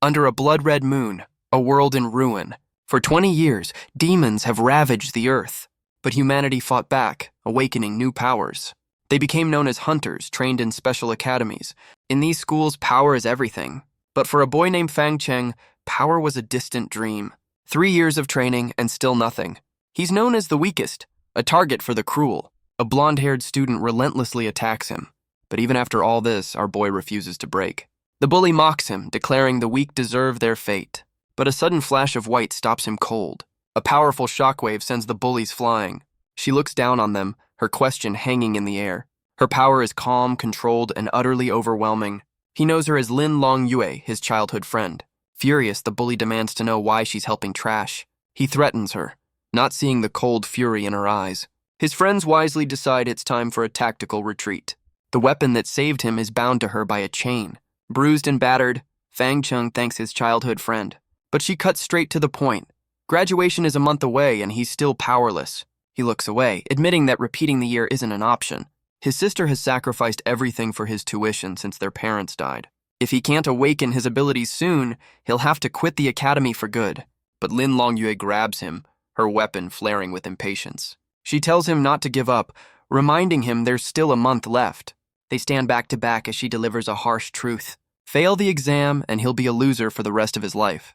Under a blood-red moon, a world in ruin. For 20 years, demons have ravaged the earth. But humanity fought back, awakening new powers. They became known as hunters, trained in special academies. In these schools, power is everything. But for a boy named Fang Cheng, power was a distant dream. 3 years of training and still nothing. He's known as the weakest, a target for the cruel. A blonde-haired student relentlessly attacks him. But even after all this, our boy refuses to break. The bully mocks him, declaring the weak deserve their fate. But a sudden flash of white stops him cold. A powerful shockwave sends the bullies flying. She looks down on them, her question hanging in the air. Her power is calm, controlled, and utterly overwhelming. He knows her as Lin Long Yue, his childhood friend. Furious, the bully demands to know why she's helping trash. He threatens her, not seeing the cold fury in her eyes. His friends wisely decide it's time for a tactical retreat. The weapon that saved him is bound to her by a chain. Bruised and battered, Fang Cheng thanks his childhood friend. But she cuts straight to the point. Graduation is a month away and he's still powerless. He looks away, admitting that repeating the year isn't an option. His sister has sacrificed everything for his tuition since their parents died. If he can't awaken his abilities soon, he'll have to quit the academy for good. But Lin Longyue grabs him, her weapon flaring with impatience. She tells him not to give up, reminding him there's still a month left. They stand back to back as she delivers a harsh truth. Fail the exam and he'll be a loser for the rest of his life.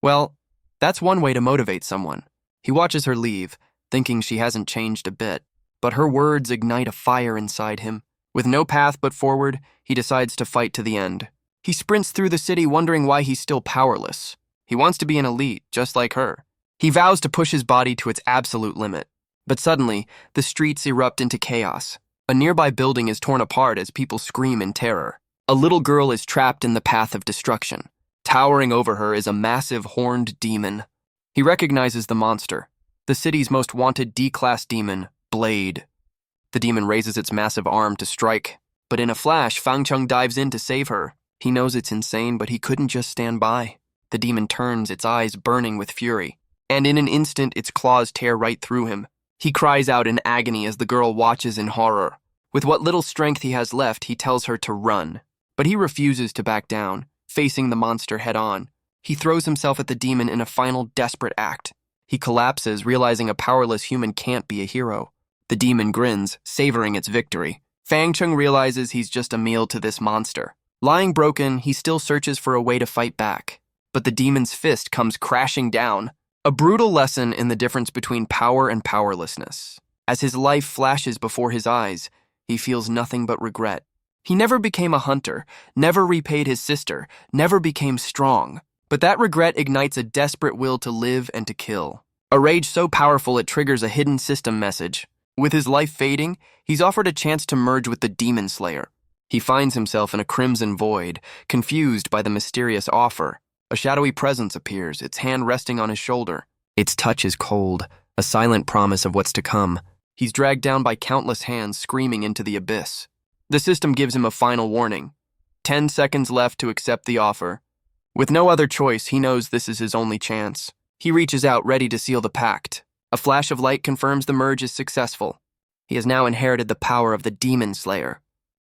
Well, that's one way to motivate someone. He watches her leave, thinking she hasn't changed a bit. But her words ignite a fire inside him. With no path but forward, he decides to fight to the end. He sprints through the city wondering why he's still powerless. He wants to be an elite, just like her. He vows to push his body to its absolute limit. But suddenly, the streets erupt into chaos. A nearby building is torn apart as people scream in terror. A little girl is trapped in the path of destruction. Towering over her is a massive horned demon. He recognizes the monster, the city's most wanted D-class demon, Blade. The demon raises its massive arm to strike, but in a flash, Fang Cheng dives in to save her. He knows it's insane, but he couldn't just stand by. The demon turns, its eyes burning with fury, and in an instant, its claws tear right through him. He cries out in agony as the girl watches in horror. With what little strength he has left, he tells her to run. But he refuses to back down, facing the monster head-on. He throws himself at the demon in a final desperate act. He collapses, realizing a powerless human can't be a hero. The demon grins, savoring its victory. Fang Cheng realizes he's just a meal to this monster. Lying broken, he still searches for a way to fight back. But the demon's fist comes crashing down. A brutal lesson in the difference between power and powerlessness. As his life flashes before his eyes, he feels nothing but regret. He never became a hunter, never repaid his sister, never became strong. But that regret ignites a desperate will to live and to kill. A rage so powerful it triggers a hidden system message. With his life fading, he's offered a chance to merge with the Demon Slayer. He finds himself in a crimson void, confused by the mysterious offer. A shadowy presence appears, its hand resting on his shoulder. Its touch is cold, a silent promise of what's to come. He's dragged down by countless hands screaming into the abyss. The system gives him a final warning. 10 seconds left to accept the offer. With no other choice, he knows this is his only chance. He reaches out, ready to seal the pact. A flash of light confirms the merge is successful. He has now inherited the power of the Demon Slayer.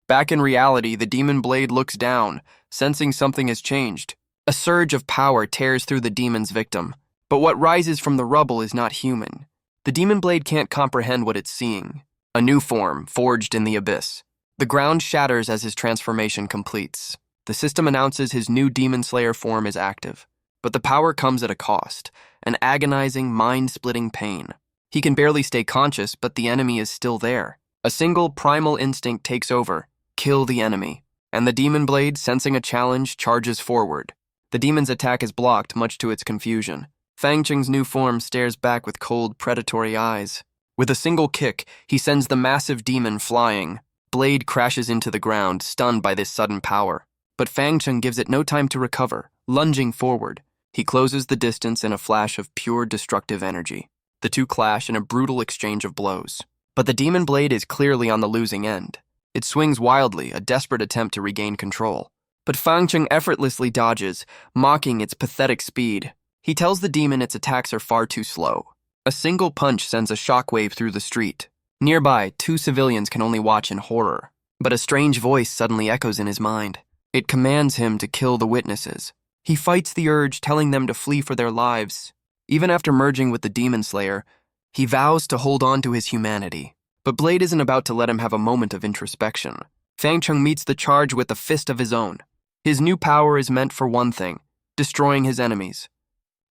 Back in reality, the Demon Blade looks down, sensing something has changed. A surge of power tears through the demon's victim. But what rises from the rubble is not human. The Demon Blade can't comprehend what it's seeing. A new form, forged in the abyss. The ground shatters as his transformation completes. The system announces his new Demon Slayer form is active. But the power comes at a cost, an agonizing, mind-splitting pain. He can barely stay conscious, but the enemy is still there. A single primal instinct takes over, kill the enemy. And the Demon Blade, sensing a challenge, charges forward. The demon's attack is blocked, much to its confusion. Fang Cheng's new form stares back with cold, predatory eyes. With a single kick, he sends the massive demon flying. Blade crashes into the ground, stunned by this sudden power. But Fang Cheng gives it no time to recover, lunging forward. He closes the distance in a flash of pure destructive energy. The two clash in a brutal exchange of blows. But the Demon Blade is clearly on the losing end. It swings wildly, a desperate attempt to regain control. But Fang Cheng effortlessly dodges, mocking its pathetic speed. He tells the demon its attacks are far too slow. A single punch sends a shockwave through the street. Nearby, 2 civilians can only watch in horror. But a strange voice suddenly echoes in his mind. It commands him to kill the witnesses. He fights the urge, telling them to flee for their lives. Even after merging with the Demon Slayer, he vows to hold on to his humanity. But Blade isn't about to let him have a moment of introspection. Fang Chung meets the charge with a fist of his own. His new power is meant for one thing: destroying his enemies.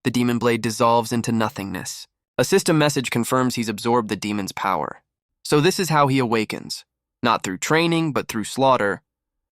The Demon Blade dissolves into nothingness. A system message confirms he's absorbed the demon's power. So this is how he awakens. Not through training, but through slaughter.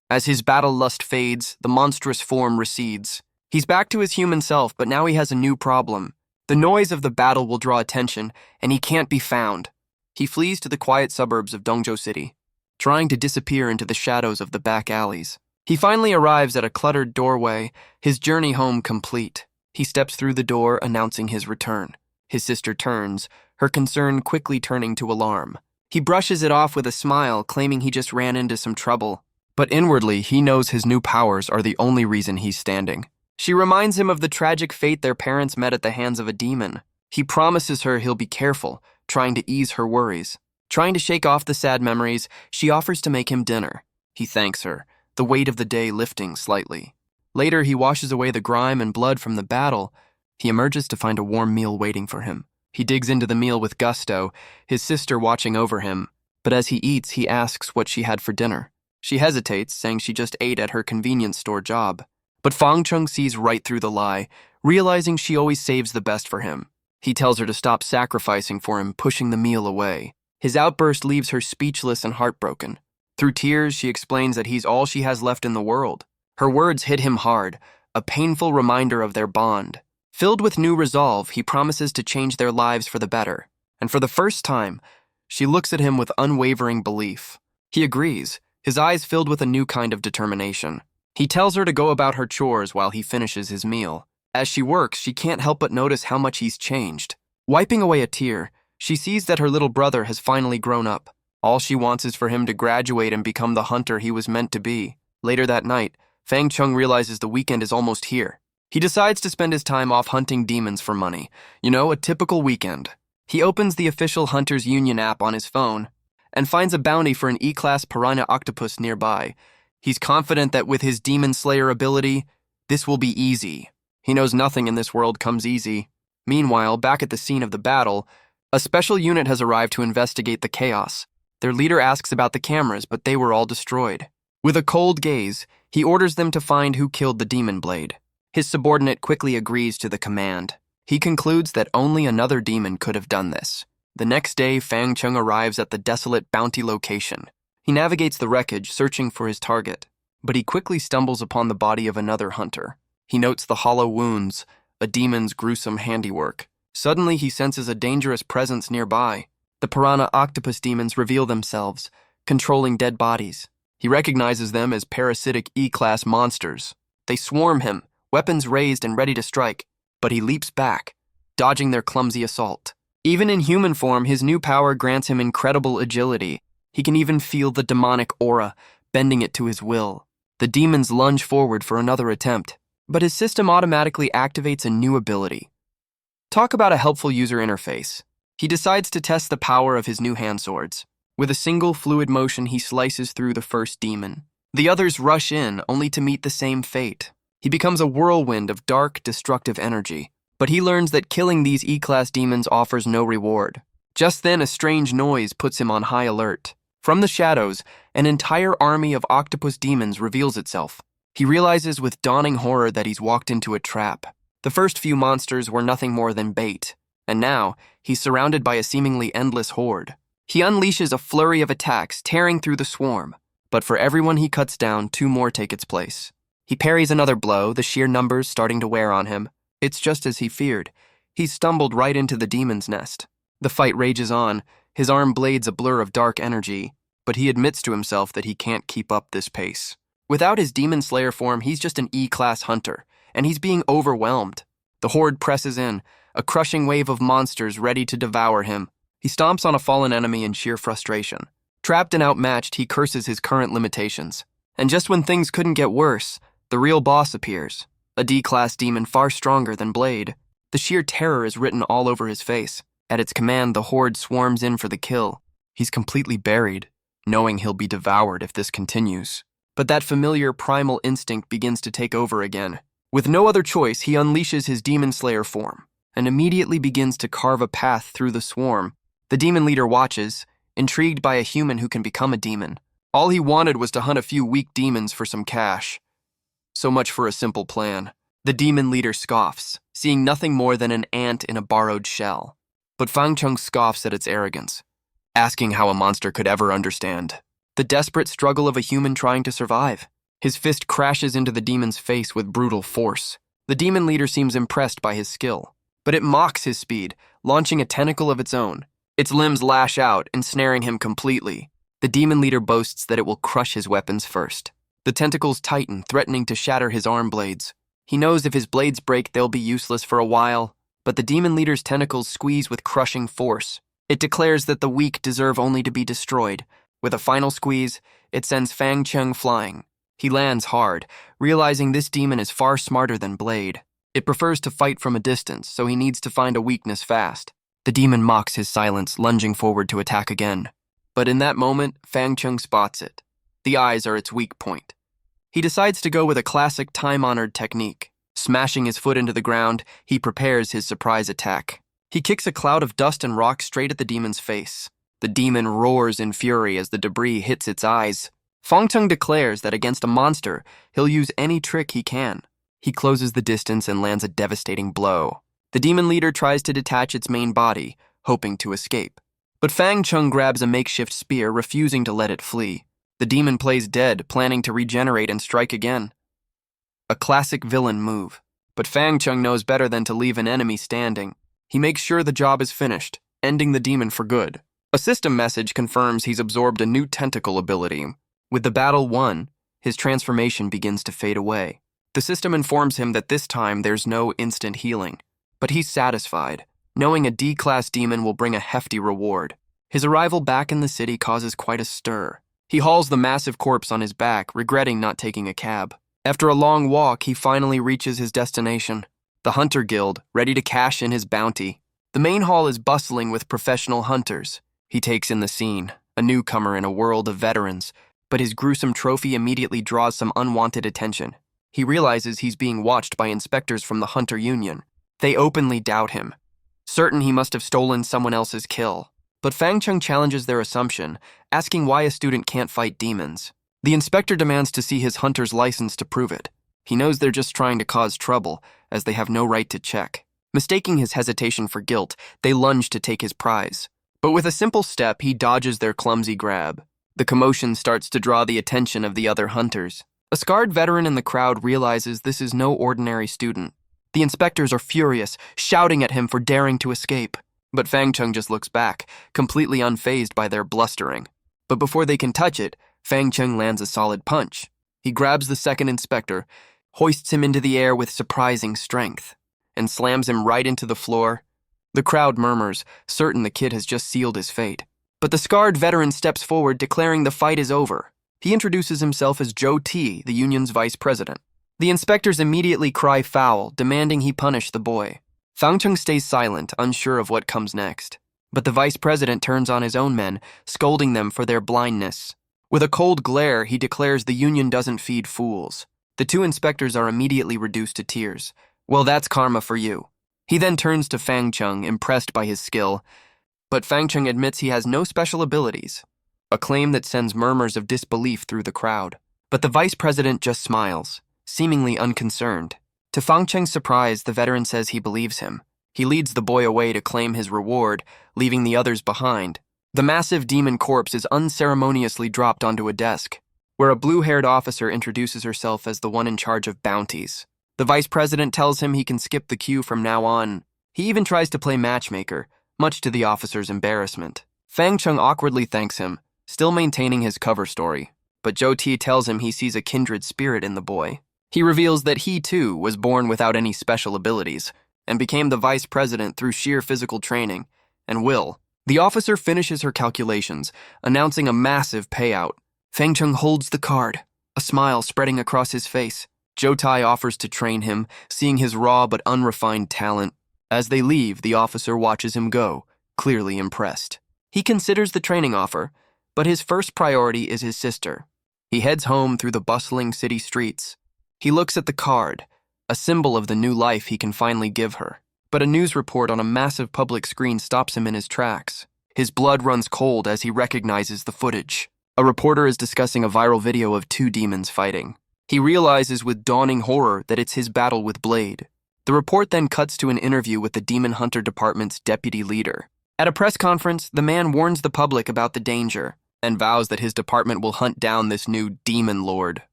As his battle lust fades, the monstrous form recedes. He's back to his human self, but now he has a new problem. The noise of the battle will draw attention, and he can't be found. He flees to the quiet suburbs of Dongzhou City, trying to disappear into the shadows of the back alleys. He finally arrives at a cluttered doorway, his journey home complete. He steps through the door, announcing his return. His sister turns, her concern quickly turning to alarm. He brushes it off with a smile, claiming he just ran into some trouble. But inwardly, he knows his new powers are the only reason he's standing. She reminds him of the tragic fate their parents met at the hands of a demon. He promises her he'll be careful, trying to ease her worries. Trying to shake off the sad memories, she offers to make him dinner. He thanks her, the weight of the day lifting slightly. Later, he washes away the grime and blood from the battle. He emerges to find a warm meal waiting for him. He digs into the meal with gusto, his sister watching over him. But as he eats, he asks what she had for dinner. She hesitates, saying she just ate at her convenience store job. But Fang Chung sees right through the lie, realizing she always saves the best for him. He tells her to stop sacrificing for him, pushing the meal away. His outburst leaves her speechless and heartbroken. Through tears, she explains that he's all she has left in the world. Her words hit him hard, a painful reminder of their bond. Filled with new resolve, he promises to change their lives for the better. And for the first time, she looks at him with unwavering belief. He agrees, his eyes filled with a new kind of determination. He tells her to go about her chores while he finishes his meal. As she works, she can't help but notice how much he's changed. Wiping away a tear, she sees that her little brother has finally grown up. All she wants is for him to graduate and become the hunter he was meant to be. Later that night, Fang Chung realizes the weekend is almost here. He decides to spend his time off hunting demons for money. A typical weekend. He opens the official Hunters Union app on his phone and finds a bounty for an E-class piranha octopus nearby. He's confident that with his Demon Slayer ability, this will be easy. He knows nothing in this world comes easy. Meanwhile, back at the scene of the battle, a special unit has arrived to investigate the chaos. Their leader asks about the cameras, but they were all destroyed. With a cold gaze, he orders them to find who killed the Demon Blade. His subordinate quickly agrees to the command. He concludes that only another demon could have done this. The next day, Fang Chung arrives at the desolate bounty location. He navigates the wreckage, searching for his target, but he quickly stumbles upon the body of another hunter. He notes the hollow wounds, a demon's gruesome handiwork. Suddenly, he senses a dangerous presence nearby. The piranha octopus demons reveal themselves, controlling dead bodies. He recognizes them as parasitic E-class monsters. They swarm him, weapons raised and ready to strike, but he leaps back, dodging their clumsy assault. Even in human form, his new power grants him incredible agility. He can even feel the demonic aura, bending it to his will. The demons lunge forward for another attempt, but his system automatically activates a new ability. Talk about a helpful user interface. He decides to test the power of his new hand swords. With a single fluid motion, he slices through the first demon. The others rush in, only to meet the same fate. He becomes a whirlwind of dark, destructive energy, but he learns that killing these E-class demons offers no reward. Just then, a strange noise puts him on high alert. From the shadows, an entire army of octopus demons reveals itself. He realizes with dawning horror that he's walked into a trap. The first few monsters were nothing more than bait, and now he's surrounded by a seemingly endless horde. He unleashes a flurry of attacks, tearing through the swarm, but for everyone he cuts down, 2 more take its place. He parries another blow, the sheer numbers starting to wear on him. It's just as he feared. He's stumbled right into the demon's nest. The fight rages on, his arm blades a blur of dark energy, but he admits to himself that he can't keep up this pace. Without his Demon Slayer form, he's just an E-class hunter, and he's being overwhelmed. The horde presses in, a crushing wave of monsters ready to devour him. He stomps on a fallen enemy in sheer frustration. Trapped and outmatched, he curses his current limitations. And just when things couldn't get worse, the real boss appears. A D-class demon far stronger than Blade. The sheer terror is written all over his face. At its command, the horde swarms in for the kill. He's completely buried, knowing he'll be devoured if this continues. But that familiar primal instinct begins to take over again. With no other choice, he unleashes his demon slayer form and immediately begins to carve a path through the swarm. The demon leader watches, intrigued by a human who can become a demon. All he wanted was to hunt a few weak demons for some cash. So much for a simple plan. The demon leader scoffs, seeing nothing more than an ant in a borrowed shell. But Fang Chung scoffs at its arrogance, asking how a monster could ever understand the desperate struggle of a human trying to survive. His fist crashes into the demon's face with brutal force. The demon leader seems impressed by his skill, but it mocks his speed, launching a tentacle of its own. Its limbs lash out, ensnaring him completely. The demon leader boasts that it will crush his weapons first. The tentacles tighten, threatening to shatter his arm blades. He knows if his blades break, they'll be useless for a while, but the demon leader's tentacles squeeze with crushing force. It declares that the weak deserve only to be destroyed. With a final squeeze, it sends Fang Chung flying. He lands hard, realizing this demon is far smarter than Blade. It prefers to fight from a distance, so he needs to find a weakness fast. The demon mocks his silence, lunging forward to attack again. But in that moment, Fang Chung spots it. The eyes are its weak point. He decides to go with a classic time-honored technique. Smashing his foot into the ground, he prepares his surprise attack. He kicks a cloud of dust and rock straight at the demon's face. The demon roars in fury as the debris hits its eyes. Fang Chung declares that against a monster, he'll use any trick he can. He closes the distance and lands a devastating blow. The demon leader tries to detach its main body, hoping to escape. But Fang Chung grabs a makeshift spear, refusing to let it flee. The demon plays dead, planning to regenerate and strike again. A classic villain move. But Fang Chung knows better than to leave an enemy standing. He makes sure the job is finished, ending the demon for good. A system message confirms he's absorbed a new tentacle ability. With the battle won, his transformation begins to fade away. The system informs him that this time there's no instant healing. But he's satisfied, knowing a D-class demon will bring a hefty reward. His arrival back in the city causes quite a stir. He hauls the massive corpse on his back, regretting not taking a cab. After a long walk, he finally reaches his destination, the Hunter Guild, ready to cash in his bounty. The main hall is bustling with professional hunters. He takes in the scene, a newcomer in a world of veterans, but his gruesome trophy immediately draws some unwanted attention. He realizes he's being watched by inspectors from the Hunter Union. They openly doubt him, certain he must have stolen someone else's kill. But Fang Chung challenges their assumption, asking why a student can't fight demons. The inspector demands to see his hunter's license to prove it. He knows they're just trying to cause trouble, as they have no right to check. Mistaking his hesitation for guilt, they lunge to take his prize. But with a simple step, he dodges their clumsy grab. The commotion starts to draw the attention of the other hunters. A scarred veteran in the crowd realizes this is no ordinary student. The inspectors are furious, shouting at him for daring to escape. But Fang Chung just looks back, completely unfazed by their blustering. But before they can touch it, Fang Chung lands a solid punch. He grabs the second inspector, hoists him into the air with surprising strength, and slams him right into the floor. The crowd murmurs, certain the kid has just sealed his fate. But the scarred veteran steps forward, declaring the fight is over. He introduces himself as Joe T., the union's vice president. The inspectors immediately cry foul, demanding he punish the boy. Fang Chung stays silent, unsure of what comes next. But the vice president turns on his own men, scolding them for their blindness. With a cold glare, he declares the union doesn't feed fools. The two inspectors are immediately reduced to tears. Well, that's karma for you. He then turns to Fang Chung, impressed by his skill. But Fang Chung admits he has no special abilities, a claim that sends murmurs of disbelief through the crowd. But the vice president just smiles, seemingly unconcerned. To Fang Cheng's surprise, the veteran says he believes him. He leads the boy away to claim his reward, leaving the others behind. The massive demon corpse is unceremoniously dropped onto a desk, where a blue-haired officer introduces herself as the one in charge of bounties. The vice president tells him he can skip the queue from now on. He even tries to play matchmaker, much to the officer's embarrassment. Fang Chung awkwardly thanks him, still maintaining his cover story. But Zhou Ti tells him he sees a kindred spirit in the boy. He reveals that he, too, was born without any special abilities, and became the vice president through sheer physical training and will. The officer finishes her calculations, announcing a massive payout. Fang Chung holds the card, a smile spreading across his face. Zhou Tai offers to train him, seeing his raw but unrefined talent. As they leave, the officer watches him go, clearly impressed. He considers the training offer, but his first priority is his sister. He heads home through the bustling city streets. He looks at the card, a symbol of the new life he can finally give her. But a news report on a massive public screen stops him in his tracks. His blood runs cold as he recognizes the footage. A reporter is discussing a viral video of two demons fighting. He realizes with dawning horror that it's his battle with Blade. The report then cuts to an interview with the Demon Hunter Department's deputy leader. At a press conference, the man warns the public about the danger and vows that his department will hunt down this new demon lord.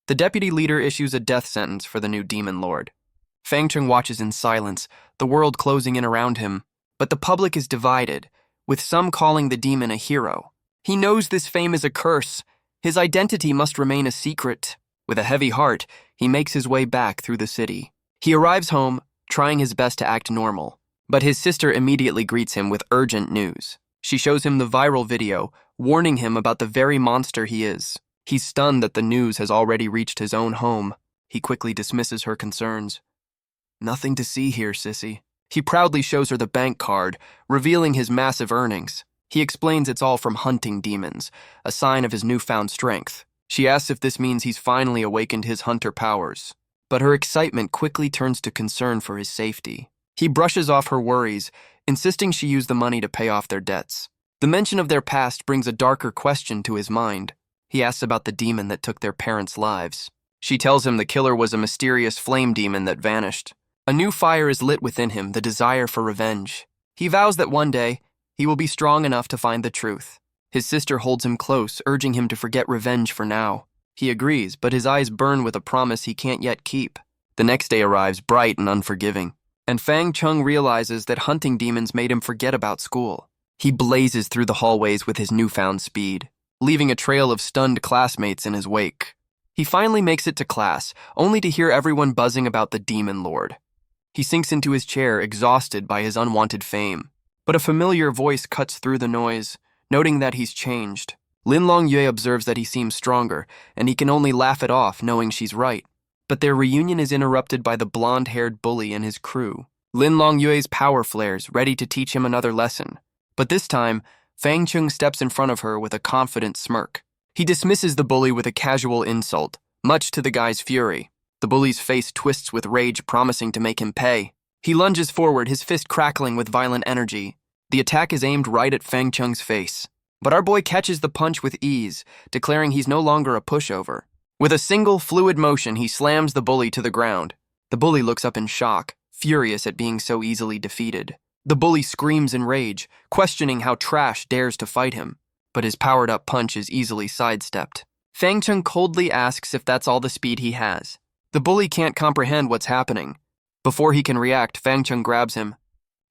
The deputy leader issues a death sentence for the new demon lord. Fang Chung watches in silence, the world closing in around him, but the public is divided, with some calling the demon a hero. He knows this fame is a curse. His identity must remain a secret. With a heavy heart, he makes his way back through the city. He arrives home, trying his best to act normal, but his sister immediately greets him with urgent news. She shows him the viral video, warning him about the very monster he is. He's stunned that the news has already reached his own home. He quickly dismisses her concerns. "Nothing to see here, sissy." He proudly shows her the bank card, revealing his massive earnings. He explains it's all from hunting demons, a sign of his newfound strength. She asks if this means he's finally awakened his hunter powers, but her excitement quickly turns to concern for his safety. He brushes off her worries, insisting she use the money to pay off their debts. The mention of their past brings a darker question to his mind. He asks about the demon that took their parents' lives. She tells him the killer was a mysterious flame demon that vanished. A new fire is lit within him, the desire for revenge. He vows that one day, he will be strong enough to find the truth. His sister holds him close, urging him to forget revenge for now. He agrees, but his eyes burn with a promise he can't yet keep. The next day arrives bright and unforgiving, and Fang Chung realizes that hunting demons made him forget about school. He blazes through the hallways with his newfound speed, leaving a trail of stunned classmates in his wake. He finally makes it to class, only to hear everyone buzzing about the demon lord. He sinks into his chair, exhausted by his unwanted fame. But a familiar voice cuts through the noise, noting that he's changed. Lin Longyue observes that he seems stronger, and he can only laugh it off, knowing she's right. But their reunion is interrupted by the blonde-haired bully and his crew. Lin Longyue's power flares, ready to teach him another lesson. But this time, Fang Chung steps in front of her with a confident smirk. He dismisses the bully with a casual insult, much to the guy's fury. The bully's face twists with rage, promising to make him pay. He lunges forward, his fist crackling with violent energy. The attack is aimed right at Fang Chung's face. But our boy catches the punch with ease, declaring he's no longer a pushover. With a single fluid motion, he slams the bully to the ground. The bully looks up in shock, furious at being so easily defeated. The bully screams in rage, questioning how Trash dares to fight him. But his powered-up punch is easily sidestepped. Fang Chung coldly asks if that's all the speed he has. The bully can't comprehend what's happening. Before he can react, Fang Chung grabs him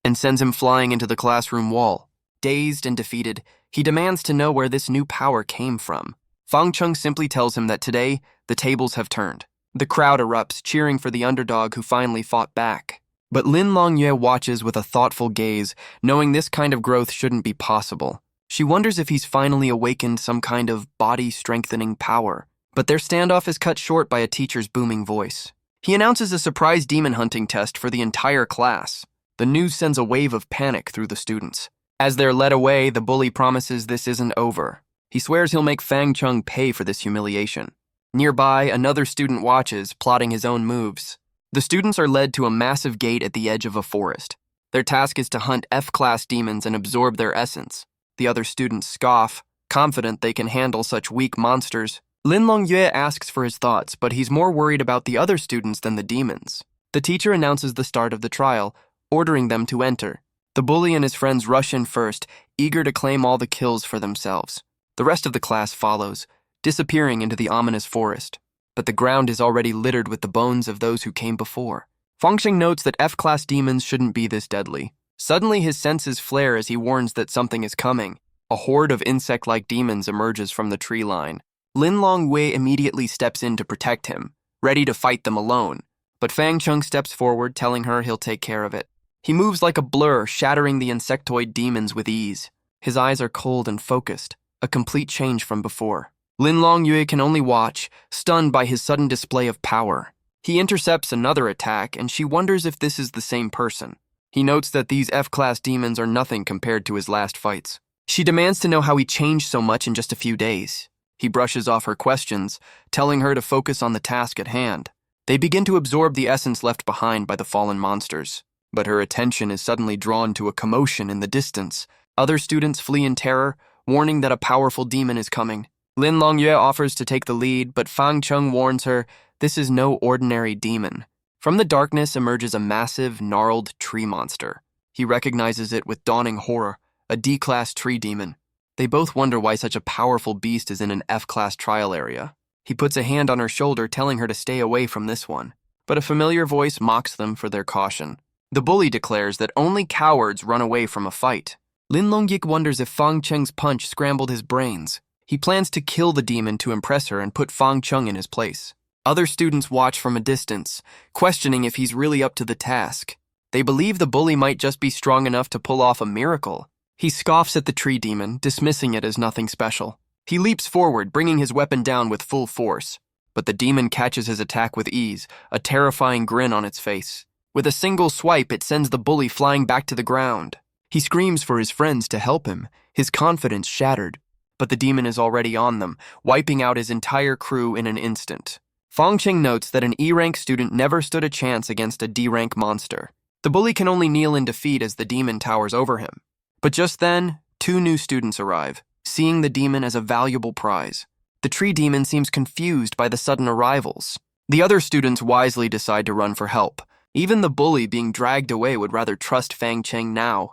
and sends him flying into the classroom wall. Dazed and defeated, he demands to know where this new power came from. Fang Chung simply tells him that today, the tables have turned. The crowd erupts, cheering for the underdog who finally fought back. But Lin Longyue watches with a thoughtful gaze, knowing this kind of growth shouldn't be possible. She wonders if he's finally awakened some kind of body-strengthening power. But their standoff is cut short by a teacher's booming voice. He announces a surprise demon hunting test for the entire class. The news sends a wave of panic through the students. As they're led away, the bully promises this isn't over. He swears he'll make Fang Chung pay for this humiliation. Nearby, another student watches, plotting his own moves. The students are led to a massive gate at the edge of a forest. Their task is to hunt F-class demons and absorb their essence. The other students scoff, confident they can handle such weak monsters. Lin Longyue asks for his thoughts, but he's more worried about the other students than the demons. The teacher announces the start of the trial, ordering them to enter. The bully and his friends rush in first, eager to claim all the kills for themselves. The rest of the class follows, disappearing into the ominous forest. But the ground is already littered with the bones of those who came before. Fangxing notes that F-class demons shouldn't be this deadly. Suddenly his senses flare as he warns that something is coming. A horde of insect-like demons emerges from the tree line. Lin Longyue immediately steps in to protect him, ready to fight them alone. But Fang Chung steps forward, telling her he'll take care of it. He moves like a blur, shattering the insectoid demons with ease. His eyes are cold and focused, a complete change from before. Lin Longyue can only watch, stunned by his sudden display of power. He intercepts another attack, and she wonders if this is the same person. He notes that these F-class demons are nothing compared to his last fights. She demands to know how he changed so much in just a few days. He brushes off her questions, telling her to focus on the task at hand. They begin to absorb the essence left behind by the fallen monsters. But her attention is suddenly drawn to a commotion in the distance. Other students flee in terror, warning that a powerful demon is coming. Lin Longyue offers to take the lead, but Fang Cheng warns her this is no ordinary demon. From the darkness emerges a massive, gnarled tree monster. He recognizes it with dawning horror, a D-class tree demon. They both wonder why such a powerful beast is in an F-class trial area. He puts a hand on her shoulder, telling her to stay away from this one. But a familiar voice mocks them for their caution. The bully declares that only cowards run away from a fight. Lin Longyik wonders if Fang Cheng's punch scrambled his brains. He plans to kill the demon to impress her and put Fang Cheng in his place. Other students watch from a distance, questioning if he's really up to the task. They believe the bully might just be strong enough to pull off a miracle. He scoffs at the tree demon, dismissing it as nothing special. He leaps forward, bringing his weapon down with full force. But the demon catches his attack with ease, a terrifying grin on its face. With a single swipe, it sends the bully flying back to the ground. He screams for his friends to help him, his confidence shattered. But the demon is already on them, wiping out his entire crew in an instant. Fang Cheng notes that an E-rank student never stood a chance against a D-rank monster. The bully can only kneel in defeat as the demon towers over him. But just then, 2 new students arrive, seeing the demon as a valuable prize. The tree demon seems confused by the sudden arrivals. The other students wisely decide to run for help. Even the bully being dragged away would rather trust Fang Cheng now.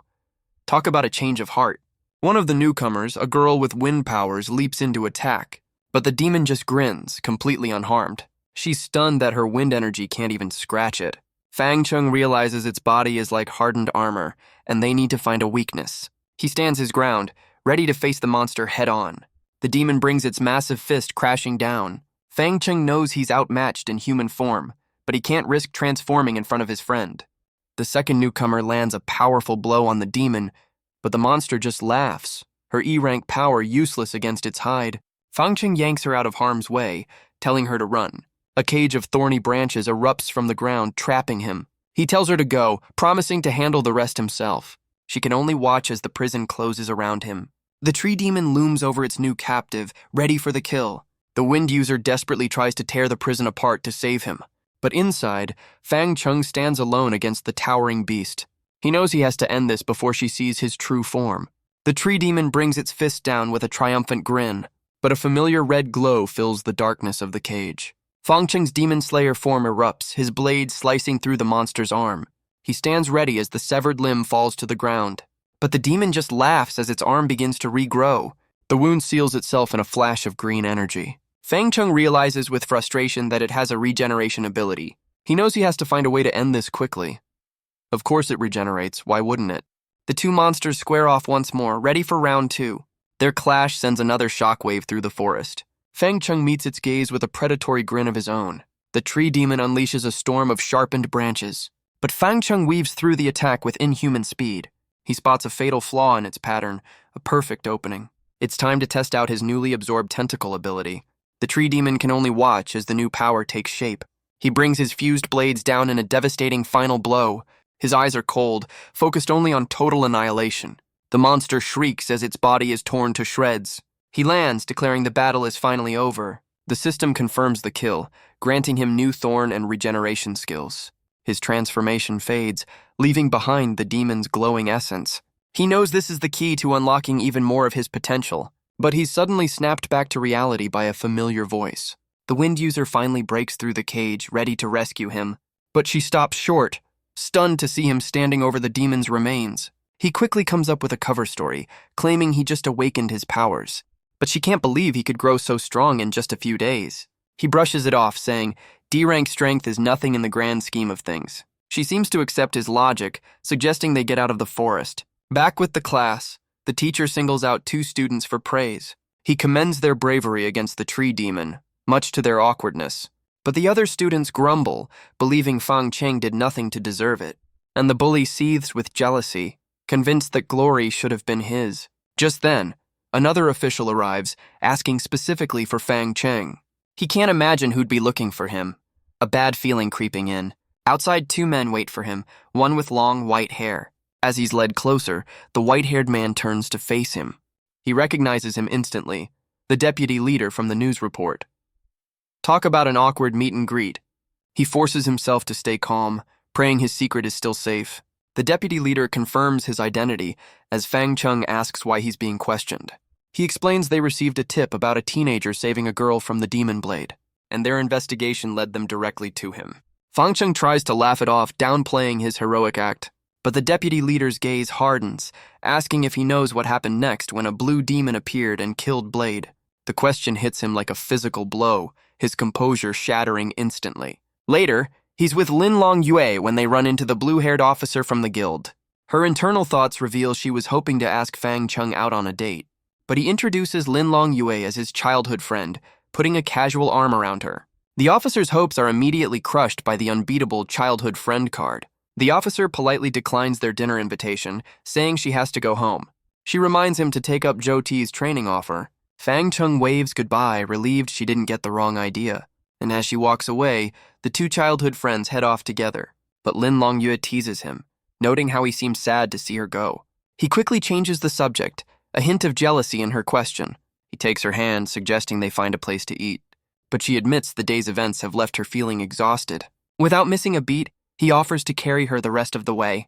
Talk about a change of heart. One of the newcomers, a girl with wind powers, leaps into attack. But the demon just grins, completely unharmed. She's stunned that her wind energy can't even scratch it. Fang Cheng realizes its body is like hardened armor, and they need to find a weakness. He stands his ground, ready to face the monster head-on. The demon brings its massive fist crashing down. Fang Cheng knows he's outmatched in human form, but he can't risk transforming in front of his friend. The second newcomer lands a powerful blow on the demon, but the monster just laughs, her E-rank power useless against its hide. Fang Cheng yanks her out of harm's way, telling her to run. A cage of thorny branches erupts from the ground, trapping him. He tells her to go, promising to handle the rest himself. She can only watch as the prison closes around him. The tree demon looms over its new captive, ready for the kill. The wind user desperately tries to tear the prison apart to save him. But inside, Fang Cheng stands alone against the towering beast. He knows he has to end this before she sees his true form. The tree demon brings its fist down with a triumphant grin, but a familiar red glow fills the darkness of the cage. Fang Cheng's demon slayer form erupts, his blade slicing through the monster's arm. He stands ready as the severed limb falls to the ground. But the demon just laughs as its arm begins to regrow. The wound seals itself in a flash of green energy. Fang Cheng realizes with frustration that it has a regeneration ability. He knows he has to find a way to end this quickly. Of course it regenerates, why wouldn't it? The 2 monsters square off once more, ready for round 2. Their clash sends another shockwave through the forest. Fang Cheng meets its gaze with a predatory grin of his own. The tree demon unleashes a storm of sharpened branches. But Fang Cheng weaves through the attack with inhuman speed. He spots a fatal flaw in its pattern, a perfect opening. It's time to test out his newly absorbed tentacle ability. The tree demon can only watch as the new power takes shape. He brings his fused blades down in a devastating final blow. His eyes are cold, focused only on total annihilation. The monster shrieks as its body is torn to shreds. He lands, declaring the battle is finally over. The system confirms the kill, granting him new thorn and regeneration skills. His transformation fades, leaving behind the demon's glowing essence. He knows this is the key to unlocking even more of his potential, but he's suddenly snapped back to reality by a familiar voice. The wind user finally breaks through the cage, ready to rescue him, but she stops short, stunned to see him standing over the demon's remains. He quickly comes up with a cover story, claiming he just awakened his powers. But she can't believe he could grow so strong in just a few days. He brushes it off, saying, D-rank strength is nothing in the grand scheme of things. She seems to accept his logic, suggesting they get out of the forest. Back with the class, the teacher singles out 2 students for praise. He commends their bravery against the tree demon, much to their awkwardness. But the other students grumble, believing Fang Cheng did nothing to deserve it. And the bully seethes with jealousy, convinced that glory should have been his. Just then, another official arrives, asking specifically for Fang Cheng. He can't imagine who'd be looking for him. A bad feeling creeping in. Outside, 2 men wait for him, one with long white hair. As he's led closer, the white-haired man turns to face him. He recognizes him instantly, the deputy leader from the news report. Talk about an awkward meet and greet. He forces himself to stay calm, praying his secret is still safe. The deputy leader confirms his identity as Fang Chung asks why he's being questioned. He explains they received a tip about a teenager saving a girl from the demon blade, and their investigation led them directly to him. Fang Chung tries to laugh it off, downplaying his heroic act, but the deputy leader's gaze hardens, asking if he knows what happened next when a blue demon appeared and killed Blade. The question hits him like a physical blow, his composure shattering instantly. Later, he's with Lin Long Yue when they run into the blue-haired officer from the guild. Her internal thoughts reveal she was hoping to ask Fang Chung out on a date, but he introduces Lin Long Yue as his childhood friend, putting a casual arm around her. The officer's hopes are immediately crushed by the unbeatable childhood friend card. The officer politely declines their dinner invitation, saying she has to go home. She reminds him to take up Zhou Ti's training offer. Fang Chung waves goodbye, relieved she didn't get the wrong idea. And as she walks away, the two childhood friends head off together. But Lin Long Yue teases him, noting how he seems sad to see her go. He quickly changes the subject, a hint of jealousy in her question. He takes her hand, suggesting they find a place to eat. But she admits the day's events have left her feeling exhausted. Without missing a beat, he offers to carry her the rest of the way.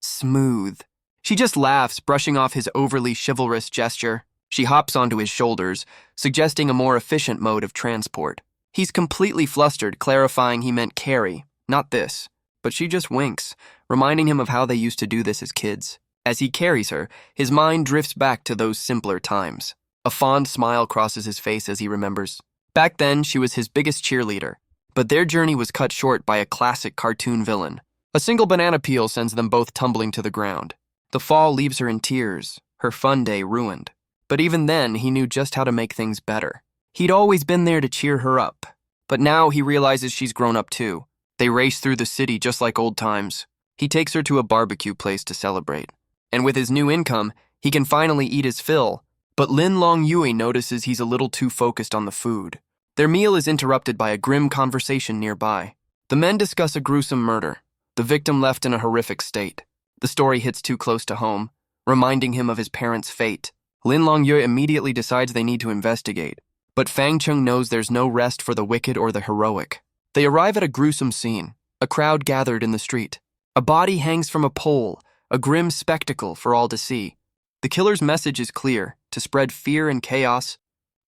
Smooth. She just laughs, brushing off his overly chivalrous gesture. She hops onto his shoulders, suggesting a more efficient mode of transport. He's completely flustered, clarifying he meant carry, not this. But she just winks, reminding him of how they used to do this as kids. As he carries her, his mind drifts back to those simpler times. A fond smile crosses his face as he remembers. Back then, she was his biggest cheerleader, but their journey was cut short by a classic cartoon villain. A single banana peel sends them both tumbling to the ground. The fall leaves her in tears, her fun day ruined. But even then, he knew just how to make things better. He'd always been there to cheer her up. But now he realizes she's grown up too. They race through the city just like old times. He takes her to a barbecue place to celebrate. And with his new income, he can finally eat his fill. But Lin Long Yue notices he's a little too focused on the food. Their meal is interrupted by a grim conversation nearby. The men discuss a gruesome murder, the victim left in a horrific state. The story hits too close to home, reminding him of his parents' fate. Lin Long Yue immediately decides they need to investigate, but Fang Chung knows there's no rest for the wicked or the heroic. They arrive at a gruesome scene, a crowd gathered in the street. A body hangs from a pole, a grim spectacle for all to see. The killer's message is clear, to spread fear and chaos,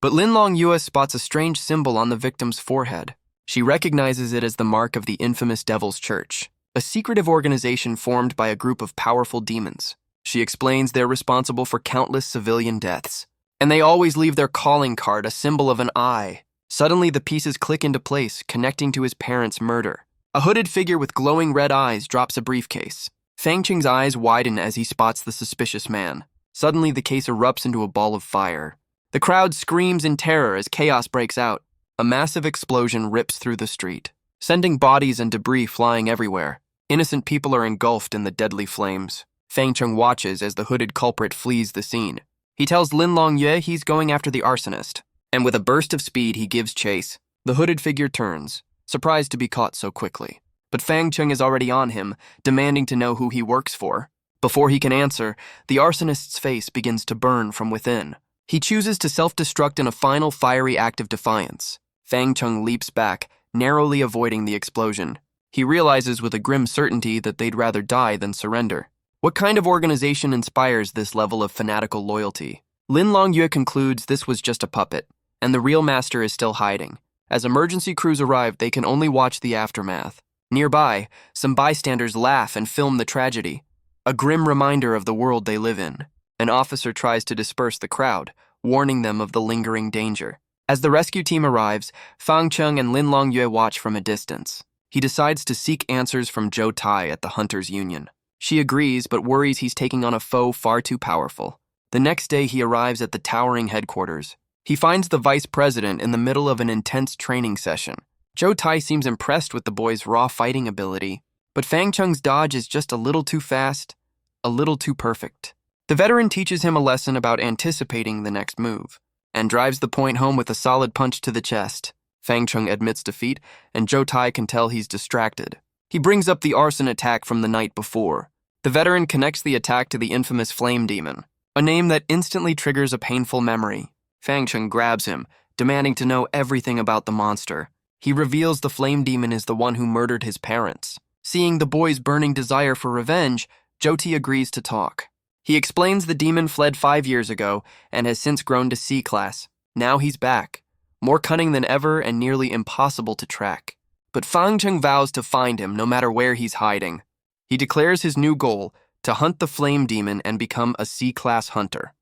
but Lin Long Yue spots a strange symbol on the victim's forehead. She recognizes it as the mark of the infamous Devil's Church, a secretive organization formed by a group of powerful demons. She explains they're responsible for countless civilian deaths, and they always leave their calling card a symbol of an eye. Suddenly, the pieces click into place, connecting to his parents' murder. A hooded figure with glowing red eyes drops a briefcase. Fang Ching's eyes widen as he spots the suspicious man. Suddenly, the case erupts into a ball of fire. The crowd screams in terror as chaos breaks out. A massive explosion rips through the street, sending bodies and debris flying everywhere. Innocent people are engulfed in the deadly flames. Fang Chung watches as the hooded culprit flees the scene. He tells Lin Long Yue he's going after the arsonist, and with a burst of speed he gives chase. The hooded figure turns, surprised to be caught so quickly. But Fang Chung is already on him, demanding to know who he works for. Before he can answer, the arsonist's face begins to burn from within. He chooses to self-destruct in a final fiery act of defiance. Fang Chung leaps back, narrowly avoiding the explosion. He realizes with a grim certainty that they'd rather die than surrender. What kind of organization inspires this level of fanatical loyalty? Lin Long Yue concludes this was just a puppet, and the real master is still hiding. As emergency crews arrive, they can only watch the aftermath. Nearby, some bystanders laugh and film the tragedy, a grim reminder of the world they live in. An officer tries to disperse the crowd, warning them of the lingering danger. As the rescue team arrives, Fang Chung and Lin Long Yue watch from a distance. He decides to seek answers from Zhou Tai at the Hunters' Union. She agrees, but worries he's taking on a foe far too powerful. The next day, he arrives at the towering headquarters. He finds the vice president in the middle of an intense training session. Zhou Tai seems impressed with the boy's raw fighting ability, but Fang Chung's dodge is just a little too fast, a little too perfect. The veteran teaches him a lesson about anticipating the next move, and drives the point home with a solid punch to the chest. Fang Chung admits defeat, and Zhou Tai can tell he's distracted. He brings up the arson attack from the night before. The veteran connects the attack to the infamous Flame Demon, a name that instantly triggers a painful memory. Fang Chung grabs him, demanding to know everything about the monster. He reveals the flame demon is the one who murdered his parents. Seeing the boy's burning desire for revenge, Jyoti agrees to talk. He explains the demon fled 5 years ago and has since grown to C-class. Now he's back, more cunning than ever and nearly impossible to track. But Fangcheng vows to find him no matter where he's hiding. He declares his new goal, to hunt the flame demon and become a C-class hunter.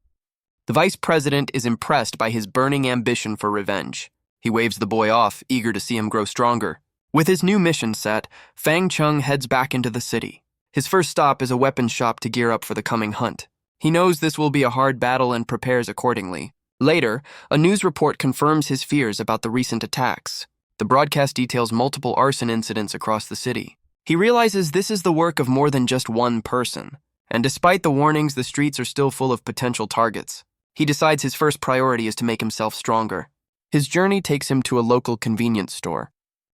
The vice president is impressed by his burning ambition for revenge. He waves the boy off, eager to see him grow stronger. With his new mission set, Fangcheng heads back into the city. His first stop is a weapons shop to gear up for the coming hunt. He knows this will be a hard battle and prepares accordingly. Later, a news report confirms his fears about the recent attacks. The broadcast details multiple arson incidents across the city. He realizes this is the work of more than just one person, and despite the warnings, the streets are still full of potential targets. He decides his first priority is to make himself stronger. His journey takes him to a local convenience store,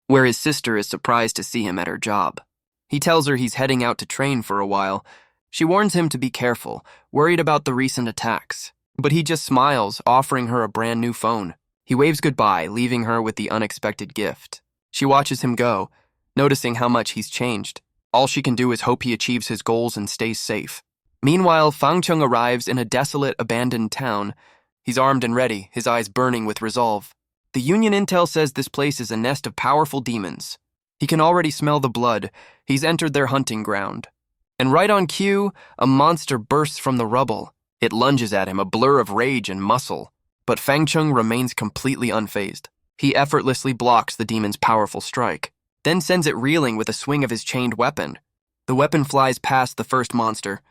where his sister is surprised to see him at her job. He tells her he's heading out to train for a while. She warns him to be careful, worried about the recent attacks. But he just smiles, offering her a brand new phone. He waves goodbye, leaving her with the unexpected gift. She watches him go, noticing how much he's changed. All she can do is hope he achieves his goals and stays safe. Meanwhile, Fangcheng arrives in a desolate, abandoned town. He's armed and ready, his eyes burning with resolve. The Union intel says this place is a nest of powerful demons. He can already smell the blood. He's entered their hunting ground. And right on cue, a monster bursts from the rubble. It lunges at him, a blur of rage and muscle. But Fangcheng remains completely unfazed. He effortlessly blocks the demon's powerful strike, then sends it reeling with a swing of his chained weapon. The weapon flies past the first monster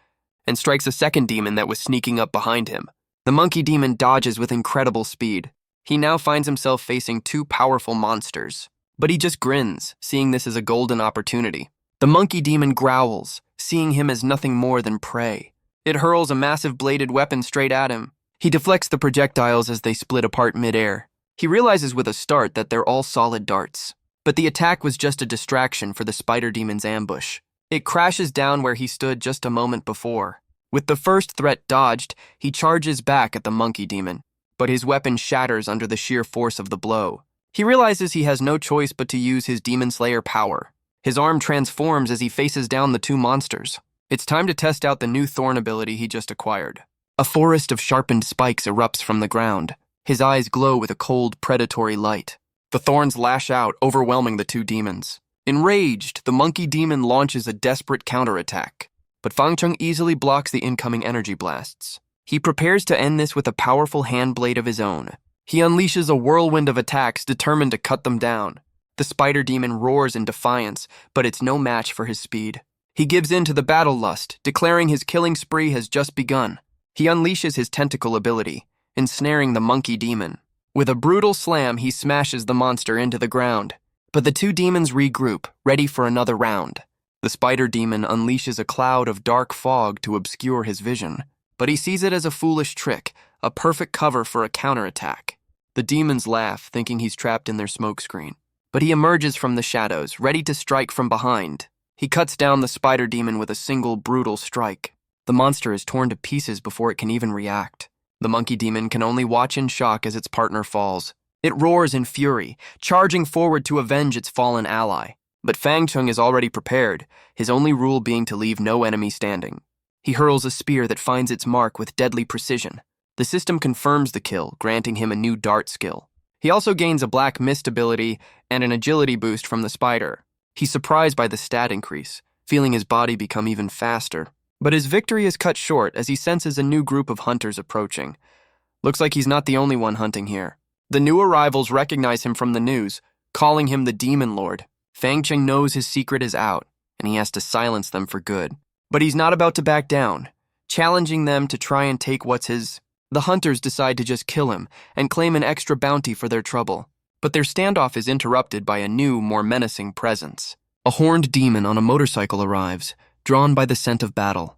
and strikes a second demon that was sneaking up behind him. The monkey demon dodges with incredible speed. He now finds himself facing 2 powerful monsters, but he just grins, seeing this as a golden opportunity. The monkey demon growls, seeing him as nothing more than prey. It hurls a massive bladed weapon straight at him. He deflects the projectiles as they split apart midair. He realizes with a start that they're all solid darts. But the attack was just a distraction for the spider demon's ambush. It crashes down where he stood just a moment before. With the first threat dodged, he charges back at the monkey demon, but his weapon shatters under the sheer force of the blow. He realizes he has no choice but to use his Demon Slayer power. His arm transforms as he faces down the 2 monsters. It's time to test out the new thorn ability he just acquired. A forest of sharpened spikes erupts from the ground. His eyes glow with a cold, predatory light. The thorns lash out, overwhelming the 2 demons. Enraged, the monkey demon launches a desperate counterattack, but Fangcheng easily blocks the incoming energy blasts. He prepares to end this with a powerful hand blade of his own. He unleashes a whirlwind of attacks, determined to cut them down. The spider demon roars in defiance, but it's no match for his speed. He gives in to the battle lust, declaring his killing spree has just begun. He unleashes his tentacle ability, ensnaring the monkey demon. With a brutal slam, he smashes the monster into the ground. But the 2 demons regroup, ready for another round. The spider demon unleashes a cloud of dark fog to obscure his vision. But he sees it as a foolish trick, a perfect cover for a counterattack. The demons laugh, thinking he's trapped in their smokescreen. But he emerges from the shadows, ready to strike from behind. He cuts down the spider demon with a single brutal strike. The monster is torn to pieces before it can even react. The monkey demon can only watch in shock as its partner falls. It roars in fury, charging forward to avenge its fallen ally. But Fangcheng is already prepared, his only rule being to leave no enemy standing. He hurls a spear that finds its mark with deadly precision. The system confirms the kill, granting him a new dart skill. He also gains a black mist ability and an agility boost from the spider. He's surprised by the stat increase, feeling his body become even faster. But his victory is cut short as he senses a new group of hunters approaching. Looks like he's not the only one hunting here. The new arrivals recognize him from the news, calling him the Demon Lord. Fangcheng knows his secret is out, and he has to silence them for good. But he's not about to back down, challenging them to try and take what's his. The hunters decide to just kill him and claim an extra bounty for their trouble. But their standoff is interrupted by a new, more menacing presence. A horned demon on a motorcycle arrives, drawn by the scent of battle.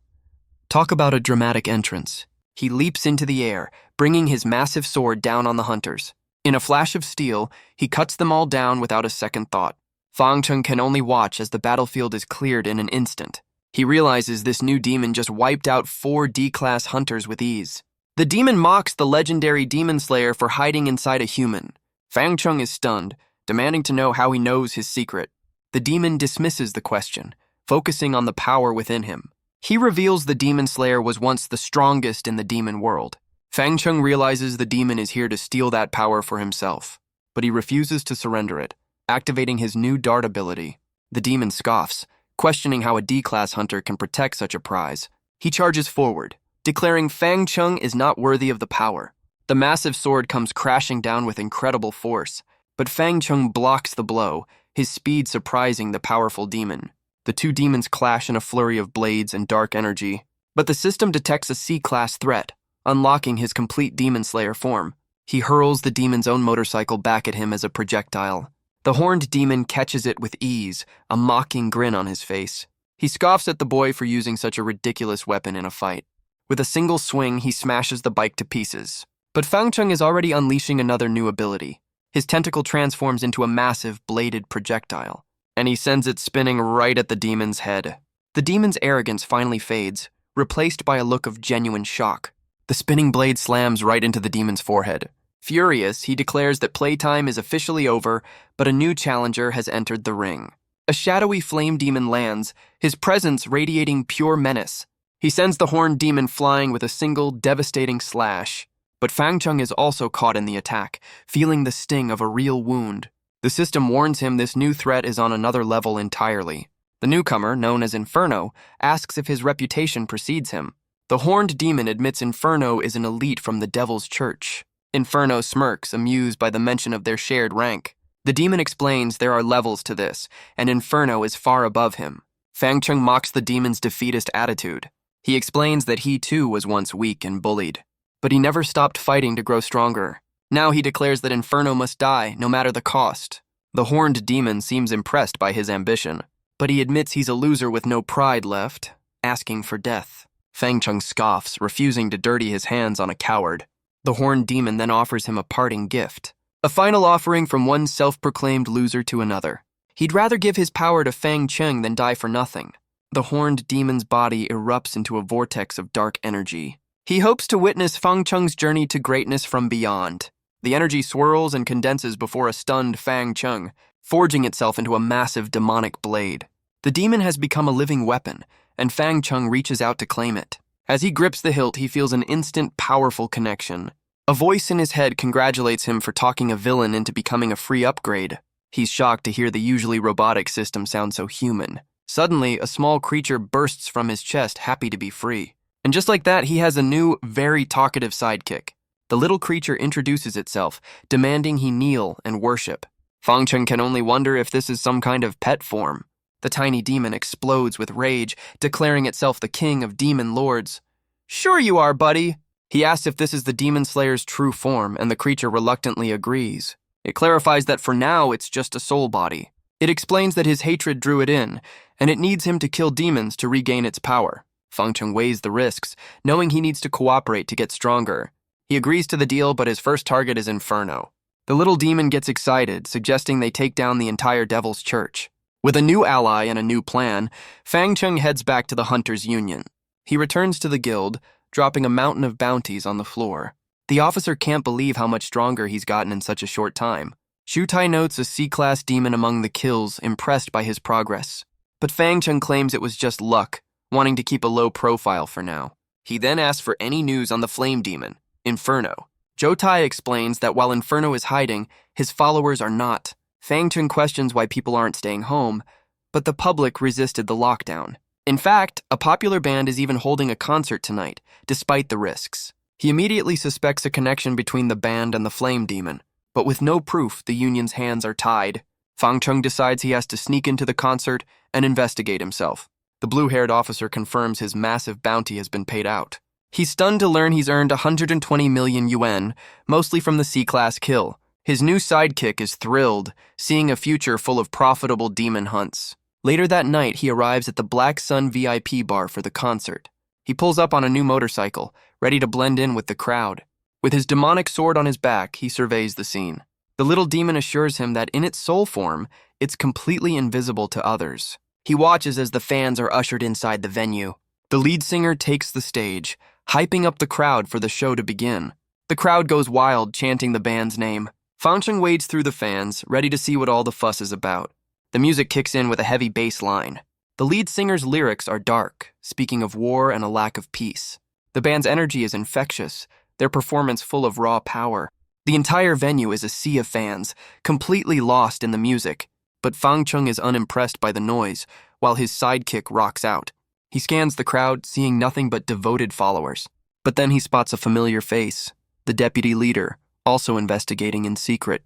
Talk about a dramatic entrance. He leaps into the air, bringing his massive sword down on the hunters. In a flash of steel, he cuts them all down without a second thought. Fangcheng can only watch as the battlefield is cleared in an instant. He realizes this new demon just wiped out 4 D-class hunters with ease. The demon mocks the legendary Demon Slayer for hiding inside a human. Fangcheng is stunned, demanding to know how he knows his secret. The demon dismisses the question, focusing on the power within him. He reveals the demon slayer was once the strongest in the demon world. Fang Cheng realizes the demon is here to steal that power for himself, but he refuses to surrender it, activating his new dart ability. The demon scoffs, questioning how a D-class hunter can protect such a prize. He charges forward, declaring Fang Cheng is not worthy of the power. The massive sword comes crashing down with incredible force, but Fang Cheng blocks the blow, his speed surprising the powerful demon. The two demons clash in a flurry of blades and dark energy, but the system detects a C-class threat, unlocking his complete demon slayer form. He hurls the demon's own motorcycle back at him as a projectile. The horned demon catches it with ease, a mocking grin on his face. He scoffs at the boy for using such a ridiculous weapon in a fight. With a single swing, he smashes the bike to pieces. But Fang Cheng is already unleashing another new ability. His tentacle transforms into a massive, bladed projectile, and he sends it spinning right at the demon's head. The demon's arrogance finally fades, replaced by a look of genuine shock. The spinning blade slams right into the demon's forehead. Furious, he declares that playtime is officially over, but a new challenger has entered the ring. A shadowy flame demon lands, his presence radiating pure menace. He sends the horned demon flying with a single, devastating slash. But Fang Cheng is also caught in the attack, feeling the sting of a real wound. The system warns him this new threat is on another level entirely. The newcomer, known as Inferno, asks if his reputation precedes him. The horned demon admits Inferno is an elite from the Devil's Church. Inferno smirks, amused by the mention of their shared rank. The demon explains there are levels to this, and Inferno is far above him. Fang Cheng mocks the demon's defeatist attitude. He explains that he too was once weak and bullied, but he never stopped fighting to grow stronger. Now he declares that Inferno must die, no matter the cost. The horned demon seems impressed by his ambition, but he admits he's a loser with no pride left, asking for death. Fang Cheng scoffs, refusing to dirty his hands on a coward. The horned demon then offers him a parting gift, a final offering from one self-proclaimed loser to another. He'd rather give his power to Fang Cheng than die for nothing. The horned demon's body erupts into a vortex of dark energy. He hopes to witness Fang Cheng's journey to greatness from beyond. The energy swirls and condenses before a stunned Fang Cheng, forging itself into a massive demonic blade. The demon has become a living weapon, and Fang Cheng reaches out to claim it. As he grips the hilt, he feels an instant, powerful connection. A voice in his head congratulates him for talking a villain into becoming a free upgrade. He's shocked to hear the usually robotic system sound so human. Suddenly, a small creature bursts from his chest, happy to be free. And just like that, he has a new, very talkative sidekick. The little creature introduces itself, demanding he kneel and worship. Fang Cheng can only wonder if this is some kind of pet form. The tiny demon explodes with rage, declaring itself the king of demon lords. "Sure you are, buddy." He asks if this is the demon slayer's true form, and the creature reluctantly agrees. It clarifies that for now it's just a soul body. It explains that his hatred drew it in, and it needs him to kill demons to regain its power. Fang Cheng weighs the risks, knowing he needs to cooperate to get stronger. He agrees to the deal, but his first target is Inferno. The little demon gets excited, suggesting they take down the entire Devil's Church. With a new ally and a new plan, Fang Cheng heads back to the Hunters' Union. He returns to the guild, dropping a mountain of bounties on the floor. The officer can't believe how much stronger he's gotten in such a short time. Shutai notes a C-class demon among the kills, impressed by his progress. But Fang Cheng claims it was just luck, wanting to keep a low profile for now. He then asks for any news on the flame demon, Inferno. Jotai explains that while Inferno is hiding, his followers are not. Fang Cheng questions why people aren't staying home, but the public resisted the lockdown. In fact, a popular band is even holding a concert tonight, despite the risks. He immediately suspects a connection between the band and the flame demon, but with no proof, the union's hands are tied. Fang Cheng decides he has to sneak into the concert and investigate himself. The blue-haired officer confirms his massive bounty has been paid out. He's stunned to learn he's earned 120 million yuan, mostly from the C-class kill. His new sidekick is thrilled, seeing a future full of profitable demon hunts. Later that night, he arrives at the Black Sun VIP bar for the concert. He pulls up on a new motorcycle, ready to blend in with the crowd. With his demonic sword on his back, he surveys the scene. The little demon assures him that in its soul form, it's completely invisible to others. He watches as the fans are ushered inside the venue. The lead singer takes the stage, hyping up the crowd for the show to begin. The crowd goes wild, chanting the band's name. Fangcheng wades through the fans, ready to see what all the fuss is about. The music kicks in with a heavy bass line. The lead singer's lyrics are dark, speaking of war and a lack of peace. The band's energy is infectious, their performance full of raw power. The entire venue is a sea of fans, completely lost in the music, but Fangcheng is unimpressed by the noise, while his sidekick rocks out. He scans the crowd, seeing nothing but devoted followers. But then he spots a familiar face, the deputy leader, also investigating in secret.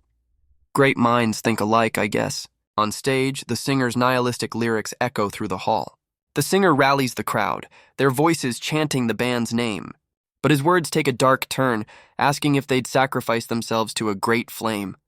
Great minds think alike, I guess. On stage, the singer's nihilistic lyrics echo through the hall. The singer rallies the crowd, their voices chanting the band's name. But his words take a dark turn, asking if they'd sacrifice themselves to a great flame.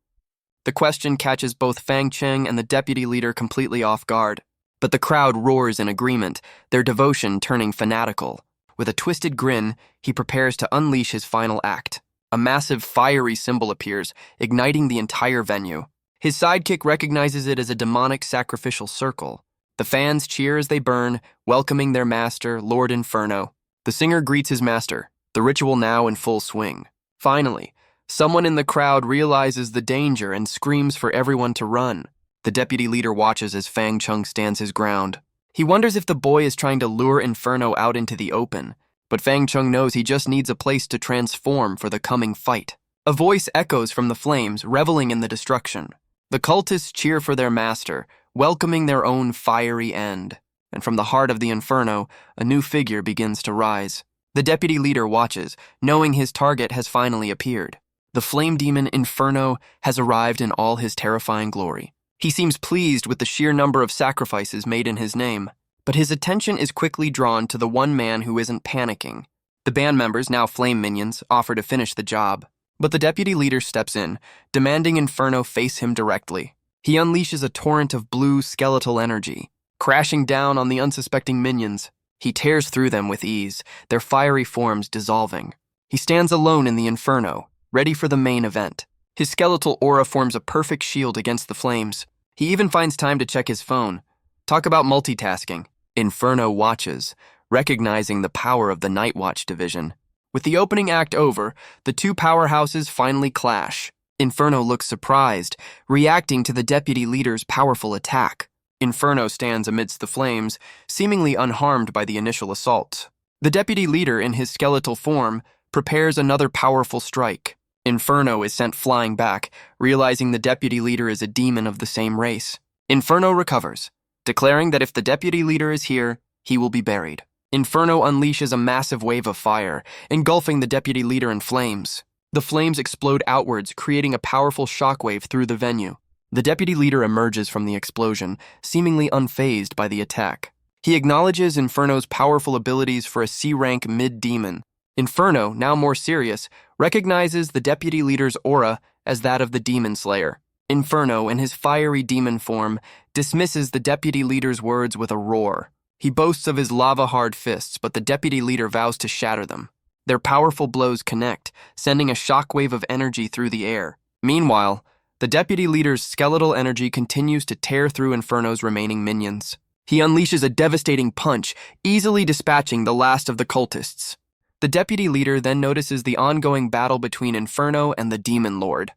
The question catches both Fangcheng and the deputy leader completely off guard. But the crowd roars in agreement, their devotion turning fanatical. With a twisted grin, he prepares to unleash his final act. A massive, fiery symbol appears, igniting the entire venue. His sidekick recognizes it as a demonic sacrificial circle. The fans cheer as they burn, welcoming their master, Lord Inferno. The singer greets his master, the ritual now in full swing. Finally, someone in the crowd realizes the danger and screams for everyone to run. The deputy leader watches as Fangcheng stands his ground. He wonders if the boy is trying to lure Inferno out into the open, but Fangcheng knows he just needs a place to transform for the coming fight. A voice echoes from the flames, reveling in the destruction. The cultists cheer for their master, welcoming their own fiery end. And from the heart of the Inferno, a new figure begins to rise. The deputy leader watches, knowing his target has finally appeared. The flame demon Inferno has arrived in all his terrifying glory. He seems pleased with the sheer number of sacrifices made in his name, but his attention is quickly drawn to the one man who isn't panicking. The band members, now flame minions, offer to finish the job, but the deputy leader steps in, demanding Inferno face him directly. He unleashes a torrent of blue skeletal energy, crashing down on the unsuspecting minions. He tears through them with ease, their fiery forms dissolving. He stands alone in the Inferno, ready for the main event. His skeletal aura forms a perfect shield against the flames. He even finds time to check his phone. Talk about multitasking. Inferno watches, recognizing the power of the Night Watch division. With the opening act over, the two powerhouses finally clash. Inferno looks surprised, reacting to the deputy leader's powerful attack. Inferno stands amidst the flames, seemingly unharmed by the initial assault. The deputy leader, in his skeletal form, prepares another powerful strike. Inferno is sent flying back, realizing the deputy leader is a demon of the same race. Inferno recovers, declaring that if the deputy leader is here, he will be buried. Inferno unleashes a massive wave of fire, engulfing the deputy leader in flames. The flames explode outwards, creating a powerful shockwave through the venue. The deputy leader emerges from the explosion, seemingly unfazed by the attack. He acknowledges Inferno's powerful abilities for a C-rank mid-demon. Inferno, now more serious, recognizes the deputy leader's aura as that of the demon slayer. Inferno, in his fiery demon form, dismisses the deputy leader's words with a roar. He boasts of his lava-hard fists, but the deputy leader vows to shatter them. Their powerful blows connect, sending a shockwave of energy through the air. Meanwhile, the deputy leader's skeletal energy continues to tear through Inferno's remaining minions. He unleashes a devastating punch, easily dispatching the last of the cultists. The deputy leader then notices the ongoing battle between Inferno and the Demon Lord.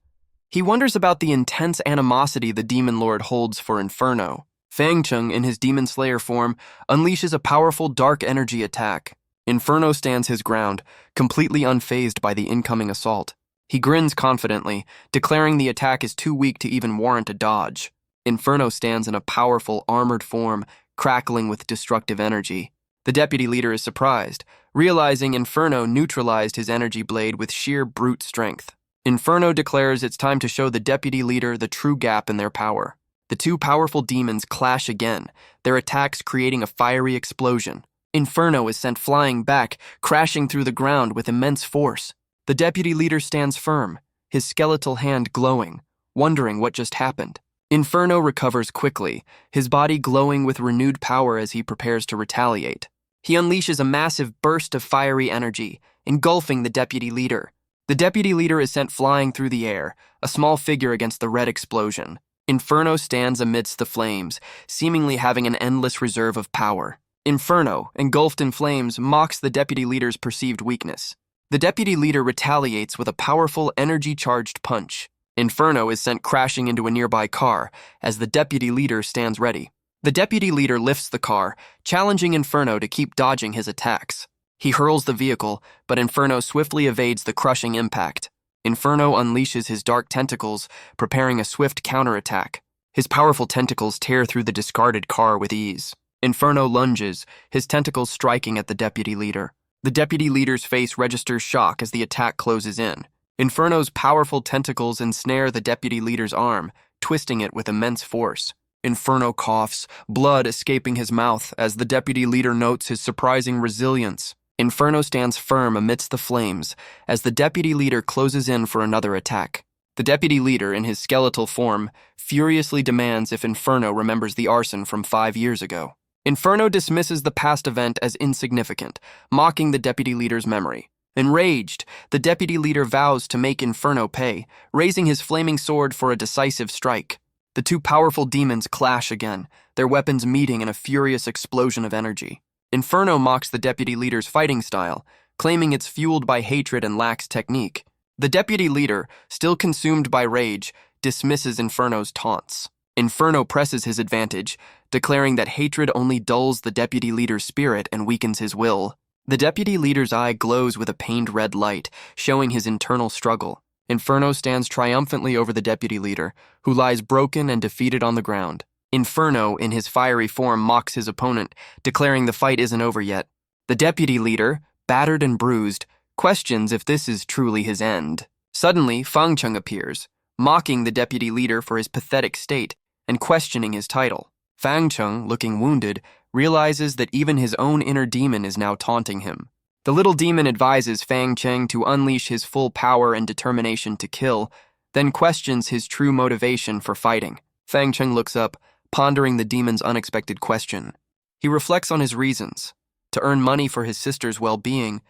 He wonders about the intense animosity the Demon Lord holds for Inferno. Fangcheng, in his Demon Slayer form, unleashes a powerful dark energy attack. Inferno stands his ground, completely unfazed by the incoming assault. He grins confidently, declaring the attack is too weak to even warrant a dodge. Inferno stands in a powerful, armored form, crackling with destructive energy. The deputy leader is surprised, realizing Inferno neutralized his energy blade with sheer brute strength. Inferno declares it's time to show the deputy leader the true gap in their power. The two powerful demons clash again, their attacks creating a fiery explosion. Inferno is sent flying back, crashing through the ground with immense force. The deputy leader stands firm, his skeletal hand glowing, wondering what just happened. Inferno recovers quickly, his body glowing with renewed power as he prepares to retaliate. He unleashes a massive burst of fiery energy, engulfing the deputy leader. The deputy leader is sent flying through the air, a small figure against the red explosion. Inferno stands amidst the flames, seemingly having an endless reserve of power. Inferno, engulfed in flames, mocks the deputy leader's perceived weakness. The deputy leader retaliates with a powerful, energy-charged punch. Inferno is sent crashing into a nearby car as the deputy leader stands ready. The deputy leader lifts the car, challenging Inferno to keep dodging his attacks. He hurls the vehicle, but Inferno swiftly evades the crushing impact. Inferno unleashes his dark tentacles, preparing a swift counterattack. His powerful tentacles tear through the discarded car with ease. Inferno lunges, his tentacles striking at the deputy leader. The deputy leader's face registers shock as the attack closes in. Inferno's powerful tentacles ensnare the deputy leader's arm, twisting it with immense force. Inferno coughs, blood escaping his mouth as the deputy leader notes his surprising resilience. Inferno stands firm amidst the flames as the deputy leader closes in for another attack. The deputy leader, in his skeletal form, furiously demands if Inferno remembers the arson from 5 years ago. Inferno dismisses the past event as insignificant, mocking the deputy leader's memory. Enraged, the deputy leader vows to make Inferno pay, raising his flaming sword for a decisive strike. The two powerful demons clash again, their weapons meeting in a furious explosion of energy. Inferno mocks the deputy leader's fighting style, claiming it's fueled by hatred and lacks technique. The deputy leader, still consumed by rage, dismisses Inferno's taunts. Inferno presses his advantage, declaring that hatred only dulls the deputy leader's spirit and weakens his will. The deputy leader's eye glows with a pained red light, showing his internal struggle. Inferno stands triumphantly over the deputy leader, who lies broken and defeated on the ground. Inferno, in his fiery form, mocks his opponent, declaring the fight isn't over yet. The deputy leader, battered and bruised, questions if this is truly his end. Suddenly, Fang Cheng appears, mocking the deputy leader for his pathetic state and questioning his title. Fang Cheng, looking wounded, realizes that even his own inner demon is now taunting him. The little demon advises Fang Cheng to unleash his full power and determination to kill, then questions his true motivation for fighting. Fang Cheng looks up, pondering the demon's unexpected question. He reflects on his reasons: to earn money for his sister's well-being,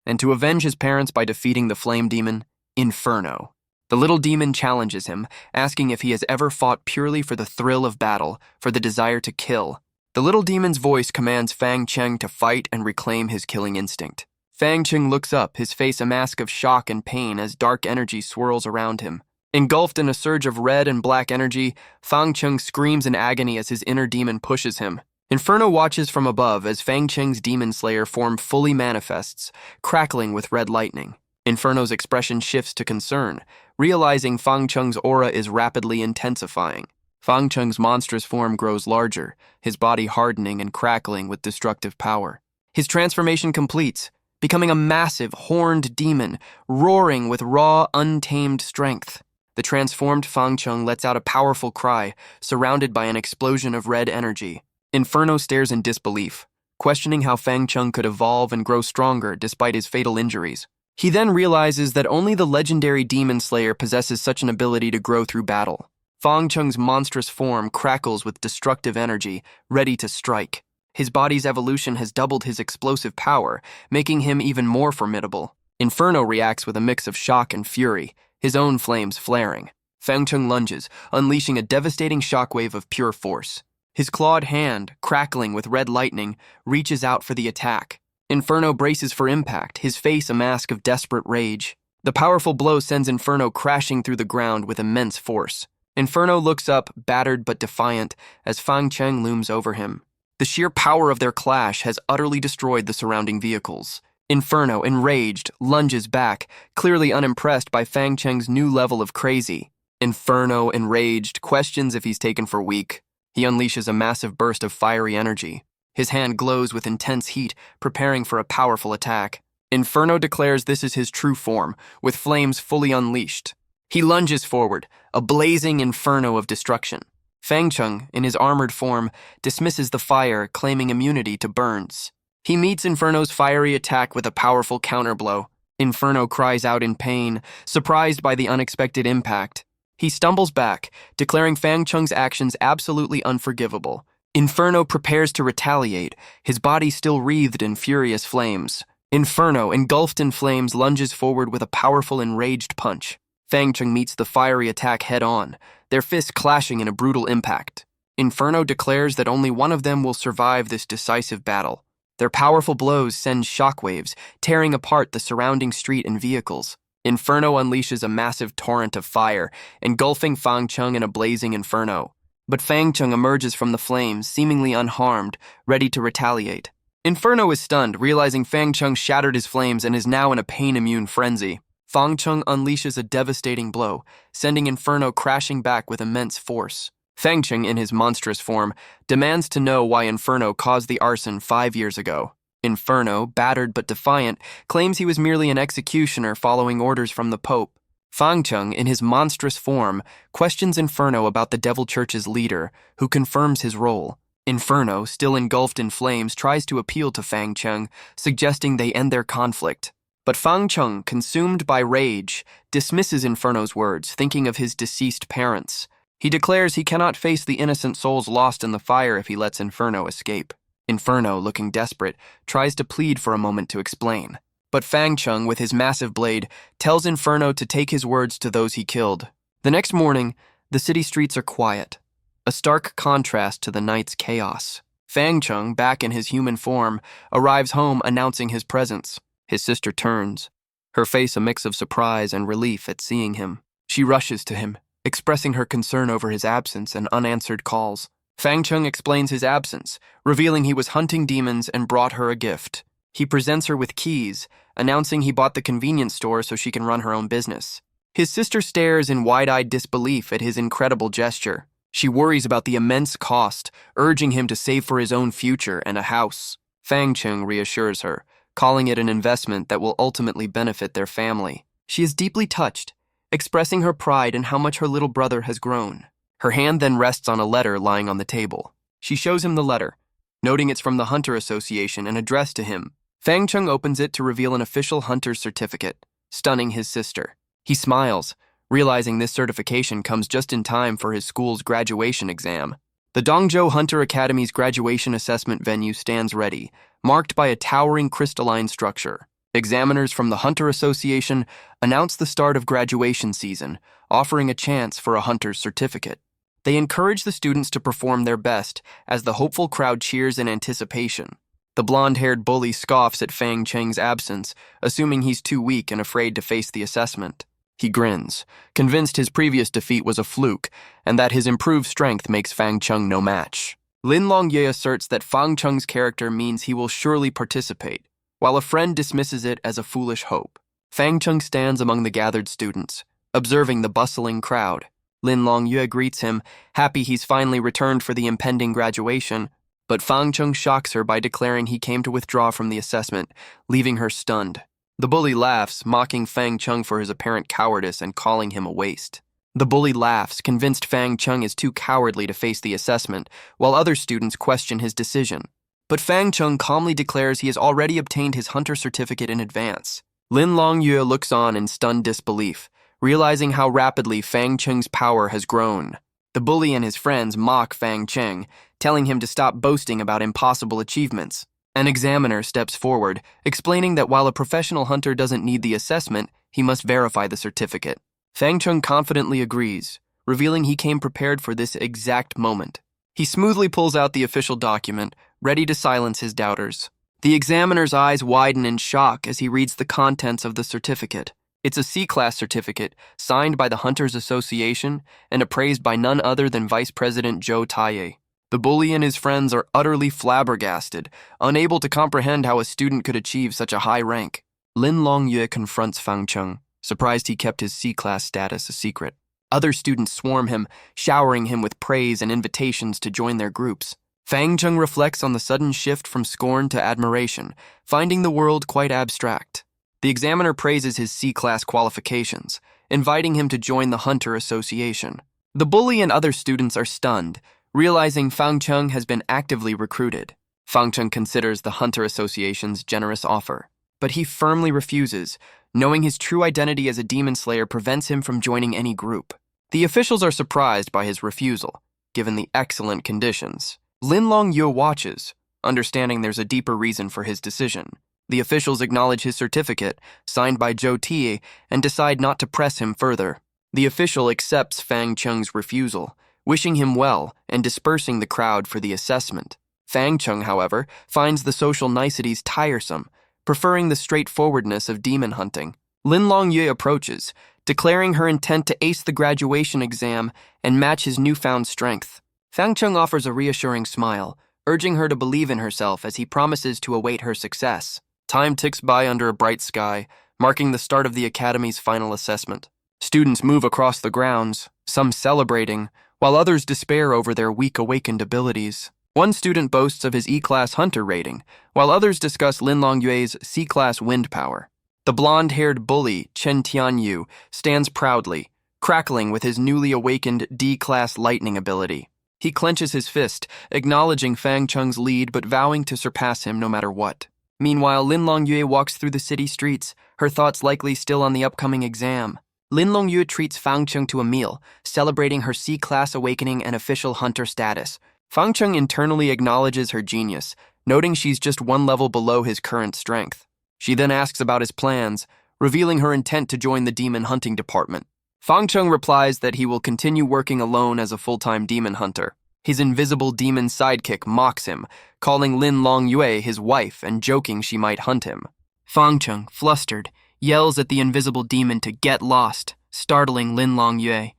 and to avenge his parents by defeating the flame demon, Inferno. The little demon challenges him, asking if he has ever fought purely for the thrill of battle, for the desire to kill. The little demon's voice commands Fang Cheng to fight and reclaim his killing instinct. Fang Cheng looks up, his face a mask of shock and pain as dark energy swirls around him. Engulfed in a surge of red and black energy, Fang Cheng screams in agony as his inner demon pushes him. Inferno watches from above as Fang Cheng's demon slayer form fully manifests, crackling with red lightning. Inferno's expression shifts to concern, realizing Fang Cheng's aura is rapidly intensifying. Fang Cheng's monstrous form grows larger, his body hardening and crackling with destructive power. His transformation completes, becoming a massive, horned demon, roaring with raw, untamed strength. The transformed Fang Cheng lets out a powerful cry, surrounded by an explosion of red energy. Inferno stares in disbelief, questioning how Fang Cheng could evolve and grow stronger despite his fatal injuries. He then realizes that only the legendary demon slayer possesses such an ability to grow through battle. Fang Cheng's monstrous form crackles with destructive energy, ready to strike. His body's evolution has doubled his explosive power, making him even more formidable. Inferno reacts with a mix of shock and fury, his own flames flaring. Fang Cheng lunges, unleashing a devastating shockwave of pure force. His clawed hand, crackling with red lightning, reaches out for the attack. Inferno braces for impact, his face a mask of desperate rage. The powerful blow sends Inferno crashing through the ground with immense force. Inferno looks up, battered but defiant, as Fang Cheng looms over him. The sheer power of their clash has utterly destroyed the surrounding vehicles. Inferno, enraged, lunges back, clearly unimpressed by Fang Cheng's new level of crazy. Inferno, enraged, questions if he's taken for weak. He unleashes a massive burst of fiery energy. His hand glows with intense heat, preparing for a powerful attack. Inferno declares this is his true form, with flames fully unleashed. He lunges forward, a blazing inferno of destruction. Fang Cheng, in his armored form, dismisses the fire, claiming immunity to burns. He meets Inferno's fiery attack with a powerful counterblow. Inferno cries out in pain, surprised by the unexpected impact. He stumbles back, declaring Fang Cheng's actions absolutely unforgivable. Inferno prepares to retaliate, his body still wreathed in furious flames. Inferno, engulfed in flames, lunges forward with a powerful, enraged punch. Fang Cheng meets the fiery attack head-on, their fists clashing in a brutal impact. Inferno declares that only one of them will survive this decisive battle. Their powerful blows send shockwaves, tearing apart the surrounding street and vehicles. Inferno unleashes a massive torrent of fire, engulfing Fang Chung in a blazing inferno. But Fang Chung emerges from the flames, seemingly unharmed, ready to retaliate. Inferno is stunned, realizing Fang Chung shattered his flames and is now in a pain-immune frenzy. Fang Chung unleashes a devastating blow, sending Inferno crashing back with immense force. Fang Chung, in his monstrous form, demands to know why Inferno caused the arson 5 years ago. Inferno, battered but defiant, claims he was merely an executioner following orders from the Pope. Fang Chung, in his monstrous form, questions Inferno about the Devil Church's leader, who confirms his role. Inferno, still engulfed in flames, tries to appeal to Fang Chung, suggesting they end their conflict. But Fang Chung, consumed by rage, dismisses Inferno's words, thinking of his deceased parents. He declares he cannot face the innocent souls lost in the fire if he lets Inferno escape. Inferno, looking desperate, tries to plead for a moment to explain. But Fang Chung, with his massive blade, tells Inferno to take his words to those he killed. The next morning, the city streets are quiet, a stark contrast to the night's chaos. Fang Chung, back in his human form, arrives home announcing his presence. His sister turns, her face a mix of surprise and relief at seeing him. She rushes to him, expressing her concern over his absence and unanswered calls. Fang Chung explains his absence, revealing he was hunting demons and brought her a gift. He presents her with keys, announcing he bought the convenience store so she can run her own business. His sister stares in wide-eyed disbelief at his incredible gesture. She worries about the immense cost, urging him to save for his own future and a house. Fang Chung reassures her, calling it an investment that will ultimately benefit their family. She is deeply touched, expressing her pride in how much her little brother has grown. Her hand then rests on a letter lying on the table. She shows him the letter, noting it's from the Hunter Association and addressed to him. Fang Chung opens it to reveal an official hunter's certificate, stunning his sister. He smiles, realizing this certification comes just in time for his school's graduation exam. The Dongzhou Hunter Academy's graduation assessment venue stands ready, marked by a towering crystalline structure. Examiners from the Hunter Association announce the start of graduation season, offering a chance for a hunter's certificate. They encourage the students to perform their best as the hopeful crowd cheers in anticipation. The blonde-haired bully scoffs at Fang Cheng's absence, assuming he's too weak and afraid to face the assessment. He grins, convinced his previous defeat was a fluke and that his improved strength makes Fang Chung no match. Lin Longyue asserts that Fang Chung's character means he will surely participate, while a friend dismisses it as a foolish hope. Fang Chung stands among the gathered students, observing the bustling crowd. Lin Longyue greets him, happy he's finally returned for the impending graduation, but Fang Chung shocks her by declaring he came to withdraw from the assessment, leaving her stunned. The bully laughs, mocking Fang Chung for his apparent cowardice and calling him a waste. The bully laughs, convinced Fang Chung is too cowardly to face the assessment, while other students question his decision. But Fang Chung calmly declares he has already obtained his hunter certificate in advance. Lin Longyue looks on in stunned disbelief, realizing how rapidly Fang Cheng's power has grown. The bully and his friends mock Fang Cheng, telling him to stop boasting about impossible achievements. An examiner steps forward, explaining that while a professional hunter doesn't need the assessment, he must verify the certificate. Fang Chung confidently agrees, revealing he came prepared for this exact moment. He smoothly pulls out the official document, ready to silence his doubters. The examiner's eyes widen in shock as he reads the contents of the certificate. It's a C-Class certificate, signed by the Hunters Association and appraised by none other than Vice President Zhou Taiye. The bully and his friends are utterly flabbergasted, unable to comprehend how a student could achieve such a high rank. Lin Longyue confronts Fang Chung, surprised he kept his C-Class status a secret. Other students swarm him, showering him with praise and invitations to join their groups. Fang Chung reflects on the sudden shift from scorn to admiration, finding the world quite abstract. The examiner praises his C-Class qualifications, inviting him to join the Hunter Association. The bully and other students are stunned, realizing Fang Chung has been actively recruited. Fang Chung considers the Hunter Association's generous offer, but he firmly refuses, knowing his true identity as a demon slayer prevents him from joining any group. The officials are surprised by his refusal, given the excellent conditions. Lin Longyue watches, understanding there's a deeper reason for his decision. The officials acknowledge his certificate, signed by Zhou Taiye, and decide not to press him further. The official accepts Fang Chung's refusal, wishing him well and dispersing the crowd for the assessment. Fang Chung, however, finds the social niceties tiresome, preferring the straightforwardness of demon hunting. Lin Longyue approaches, declaring her intent to ace the graduation exam and match his newfound strength. Fang Cheng offers a reassuring smile, urging her to believe in herself as he promises to await her success. Time ticks by under a bright sky, marking the start of the academy's final assessment. Students move across the grounds, some celebrating, while others despair over their weak awakened abilities. One student boasts of his E-Class Hunter rating, while others discuss Lin Longyue's C-Class wind power. The blonde-haired bully, Chen Tianyu, stands proudly, crackling with his newly awakened D-Class lightning ability. He clenches his fist, acknowledging Fang Cheng's lead but vowing to surpass him no matter what. Meanwhile, Lin Longyue walks through the city streets, her thoughts likely still on the upcoming exam. Lin Longyue treats Fang Cheng to a meal, celebrating her C-Class awakening and official hunter status. Fang Cheng internally acknowledges her genius, noting she's just one level below his current strength. She then asks about his plans, revealing her intent to join the demon hunting department. Fang Cheng replies that he will continue working alone as a full-time demon hunter. His invisible demon sidekick mocks him, calling Lin Longyue his wife and joking she might hunt him. Fang Cheng, flustered, yells at the invisible demon to get lost, startling Lin Longyue.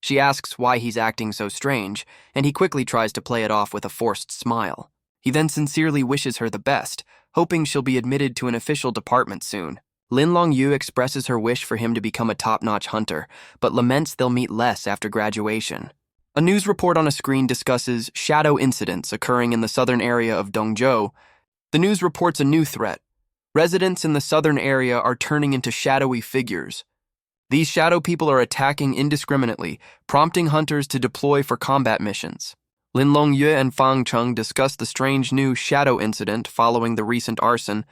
She asks why he's acting so strange, and he quickly tries to play it off with a forced smile. He then sincerely wishes her the best, hoping she'll be admitted to an official department soon. Lin Longyue expresses her wish for him to become a top-notch hunter, but laments they'll meet less after graduation. A news report on a screen discusses shadow incidents occurring in the southern area of Dongzhou. The news reports a new threat. Residents in the southern area are turning into shadowy figures. These shadow people are attacking indiscriminately, prompting hunters to deploy for combat missions. Lin Longyue and Fang Cheng discuss the strange new shadow incident following the recent arson.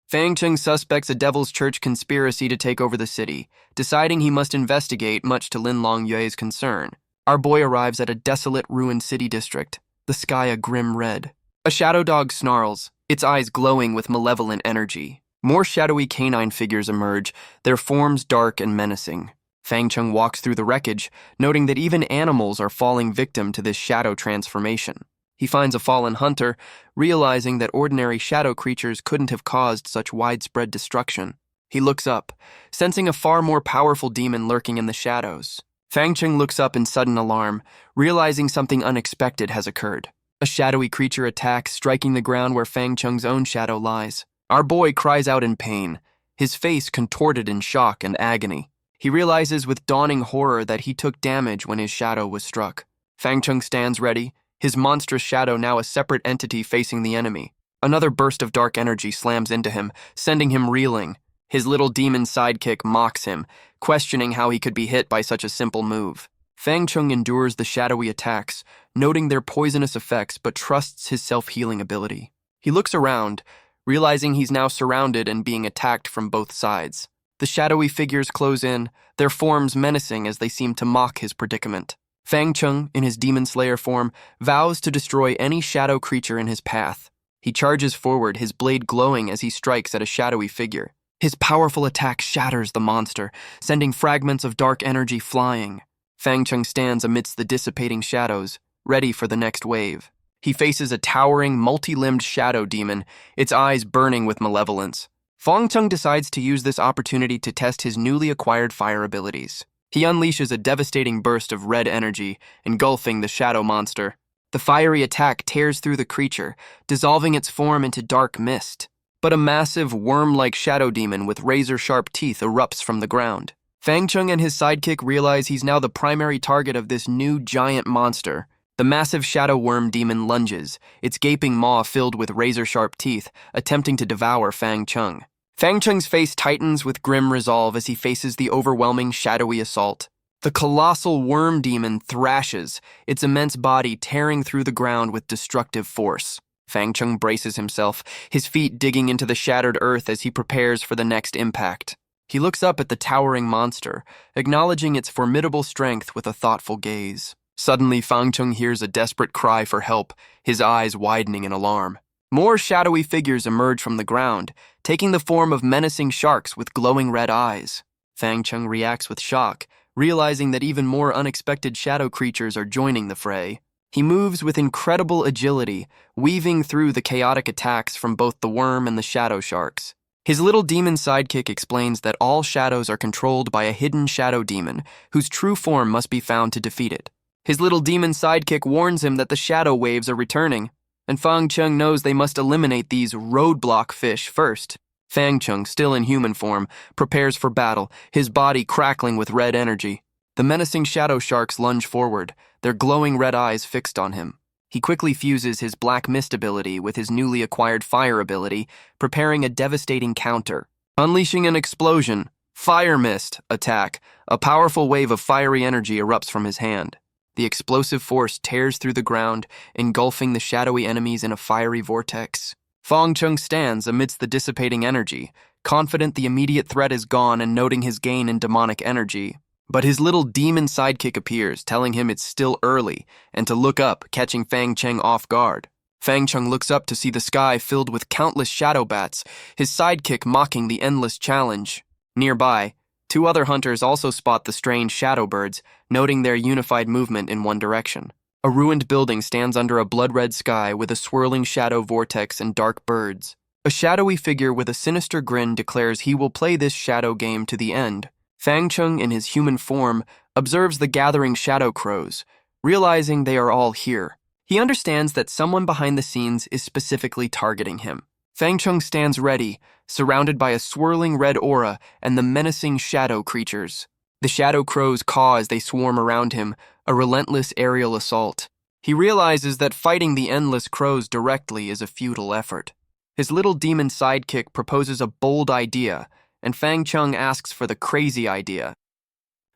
Fang Cheng suspects a Devil's Church conspiracy to take over the city, deciding he must investigate, much to Lin Longyue's concern. Our boy arrives at a desolate, ruined city district, the sky a grim red. A shadow dog snarls, its eyes glowing with malevolent energy. More shadowy canine figures emerge, their forms dark and menacing. Fang Cheng walks through the wreckage, noting that even animals are falling victim to this shadow transformation. He finds a fallen hunter, realizing that ordinary shadow creatures couldn't have caused such widespread destruction. He looks up, sensing a far more powerful demon lurking in the shadows. Fang Cheng looks up in sudden alarm, realizing something unexpected has occurred. A shadowy creature attacks, striking the ground where Fang Cheng's own shadow lies. Our boy cries out in pain, his face contorted in shock and agony. He realizes with dawning horror that he took damage when his shadow was struck. Fang Cheng stands ready, his monstrous shadow now a separate entity facing the enemy. Another burst of dark energy slams into him, sending him reeling. His little demon sidekick mocks him, questioning how he could be hit by such a simple move. Fang Cheng endures the shadowy attacks, noting their poisonous effects but trusts his self-healing ability. He looks around, realizing he's now surrounded and being attacked from both sides. The shadowy figures close in, their forms menacing as they seem to mock his predicament. Fang Cheng, in his demon slayer form, vows to destroy any shadow creature in his path. He charges forward, his blade glowing as he strikes at a shadowy figure. His powerful attack shatters the monster, sending fragments of dark energy flying. Fang Cheng stands amidst the dissipating shadows, ready for the next wave. He faces a towering, multi-limbed shadow demon, its eyes burning with malevolence. Fang Cheng decides to use this opportunity to test his newly acquired fire abilities. He unleashes a devastating burst of red energy, engulfing the shadow monster. The fiery attack tears through the creature, dissolving its form into dark mist. But a massive, worm-like shadow demon with razor-sharp teeth erupts from the ground. Fang Cheng and his sidekick realize he's now the primary target of this new giant monster. The massive shadow worm demon lunges, its gaping maw filled with razor-sharp teeth, attempting to devour Fang Cheng. Fang Cheng's face tightens with grim resolve as he faces the overwhelming shadowy assault. The colossal worm demon thrashes, its immense body tearing through the ground with destructive force. Fang Cheng braces himself, his feet digging into the shattered earth as he prepares for the next impact. He looks up at the towering monster, acknowledging its formidable strength with a thoughtful gaze. Suddenly, Fang Cheng hears a desperate cry for help, his eyes widening in alarm. More shadowy figures emerge from the ground, taking the form of menacing sharks with glowing red eyes. Fang Cheng reacts with shock, realizing that even more unexpected shadow creatures are joining the fray. He moves with incredible agility, weaving through the chaotic attacks from both the worm and the shadow sharks. His little demon sidekick explains that all shadows are controlled by a hidden shadow demon whose true form must be found to defeat it. His little demon sidekick warns him that the shadow waves are returning, and Fang Cheng knows they must eliminate these roadblock fish first. Fang Cheng, still in human form, prepares for battle, his body crackling with red energy. The menacing shadow sharks lunge forward, their glowing red eyes fixed on him. He quickly fuses his black mist ability with his newly acquired fire ability, preparing a devastating counter. Unleashing an explosion, fire mist, attack, a powerful wave of fiery energy erupts from his hand. The explosive force tears through the ground, engulfing the shadowy enemies in a fiery vortex. Fang Cheng stands amidst the dissipating energy, confident the immediate threat is gone and noting his gain in demonic energy. But his little demon sidekick appears, telling him it's still early, and to look up, catching Fang Cheng off guard. Fang Cheng looks up to see the sky filled with countless shadow bats, his sidekick mocking the endless challenge. Nearby, two other hunters also spot the strange shadow birds, noting their unified movement in one direction. A ruined building stands under a blood-red sky with a swirling shadow vortex and dark birds. A shadowy figure with a sinister grin declares he will play this shadow game to the end. Fang Cheng, in his human form, observes the gathering shadow crows, realizing they are all here. He understands that someone behind the scenes is specifically targeting him. Fang Cheng stands ready, surrounded by a swirling red aura and the menacing shadow creatures. The shadow crows caw as they swarm around him, a relentless aerial assault. He realizes that fighting the endless crows directly is a futile effort. His little demon sidekick proposes a bold idea, and Fang Cheng asks for the crazy idea.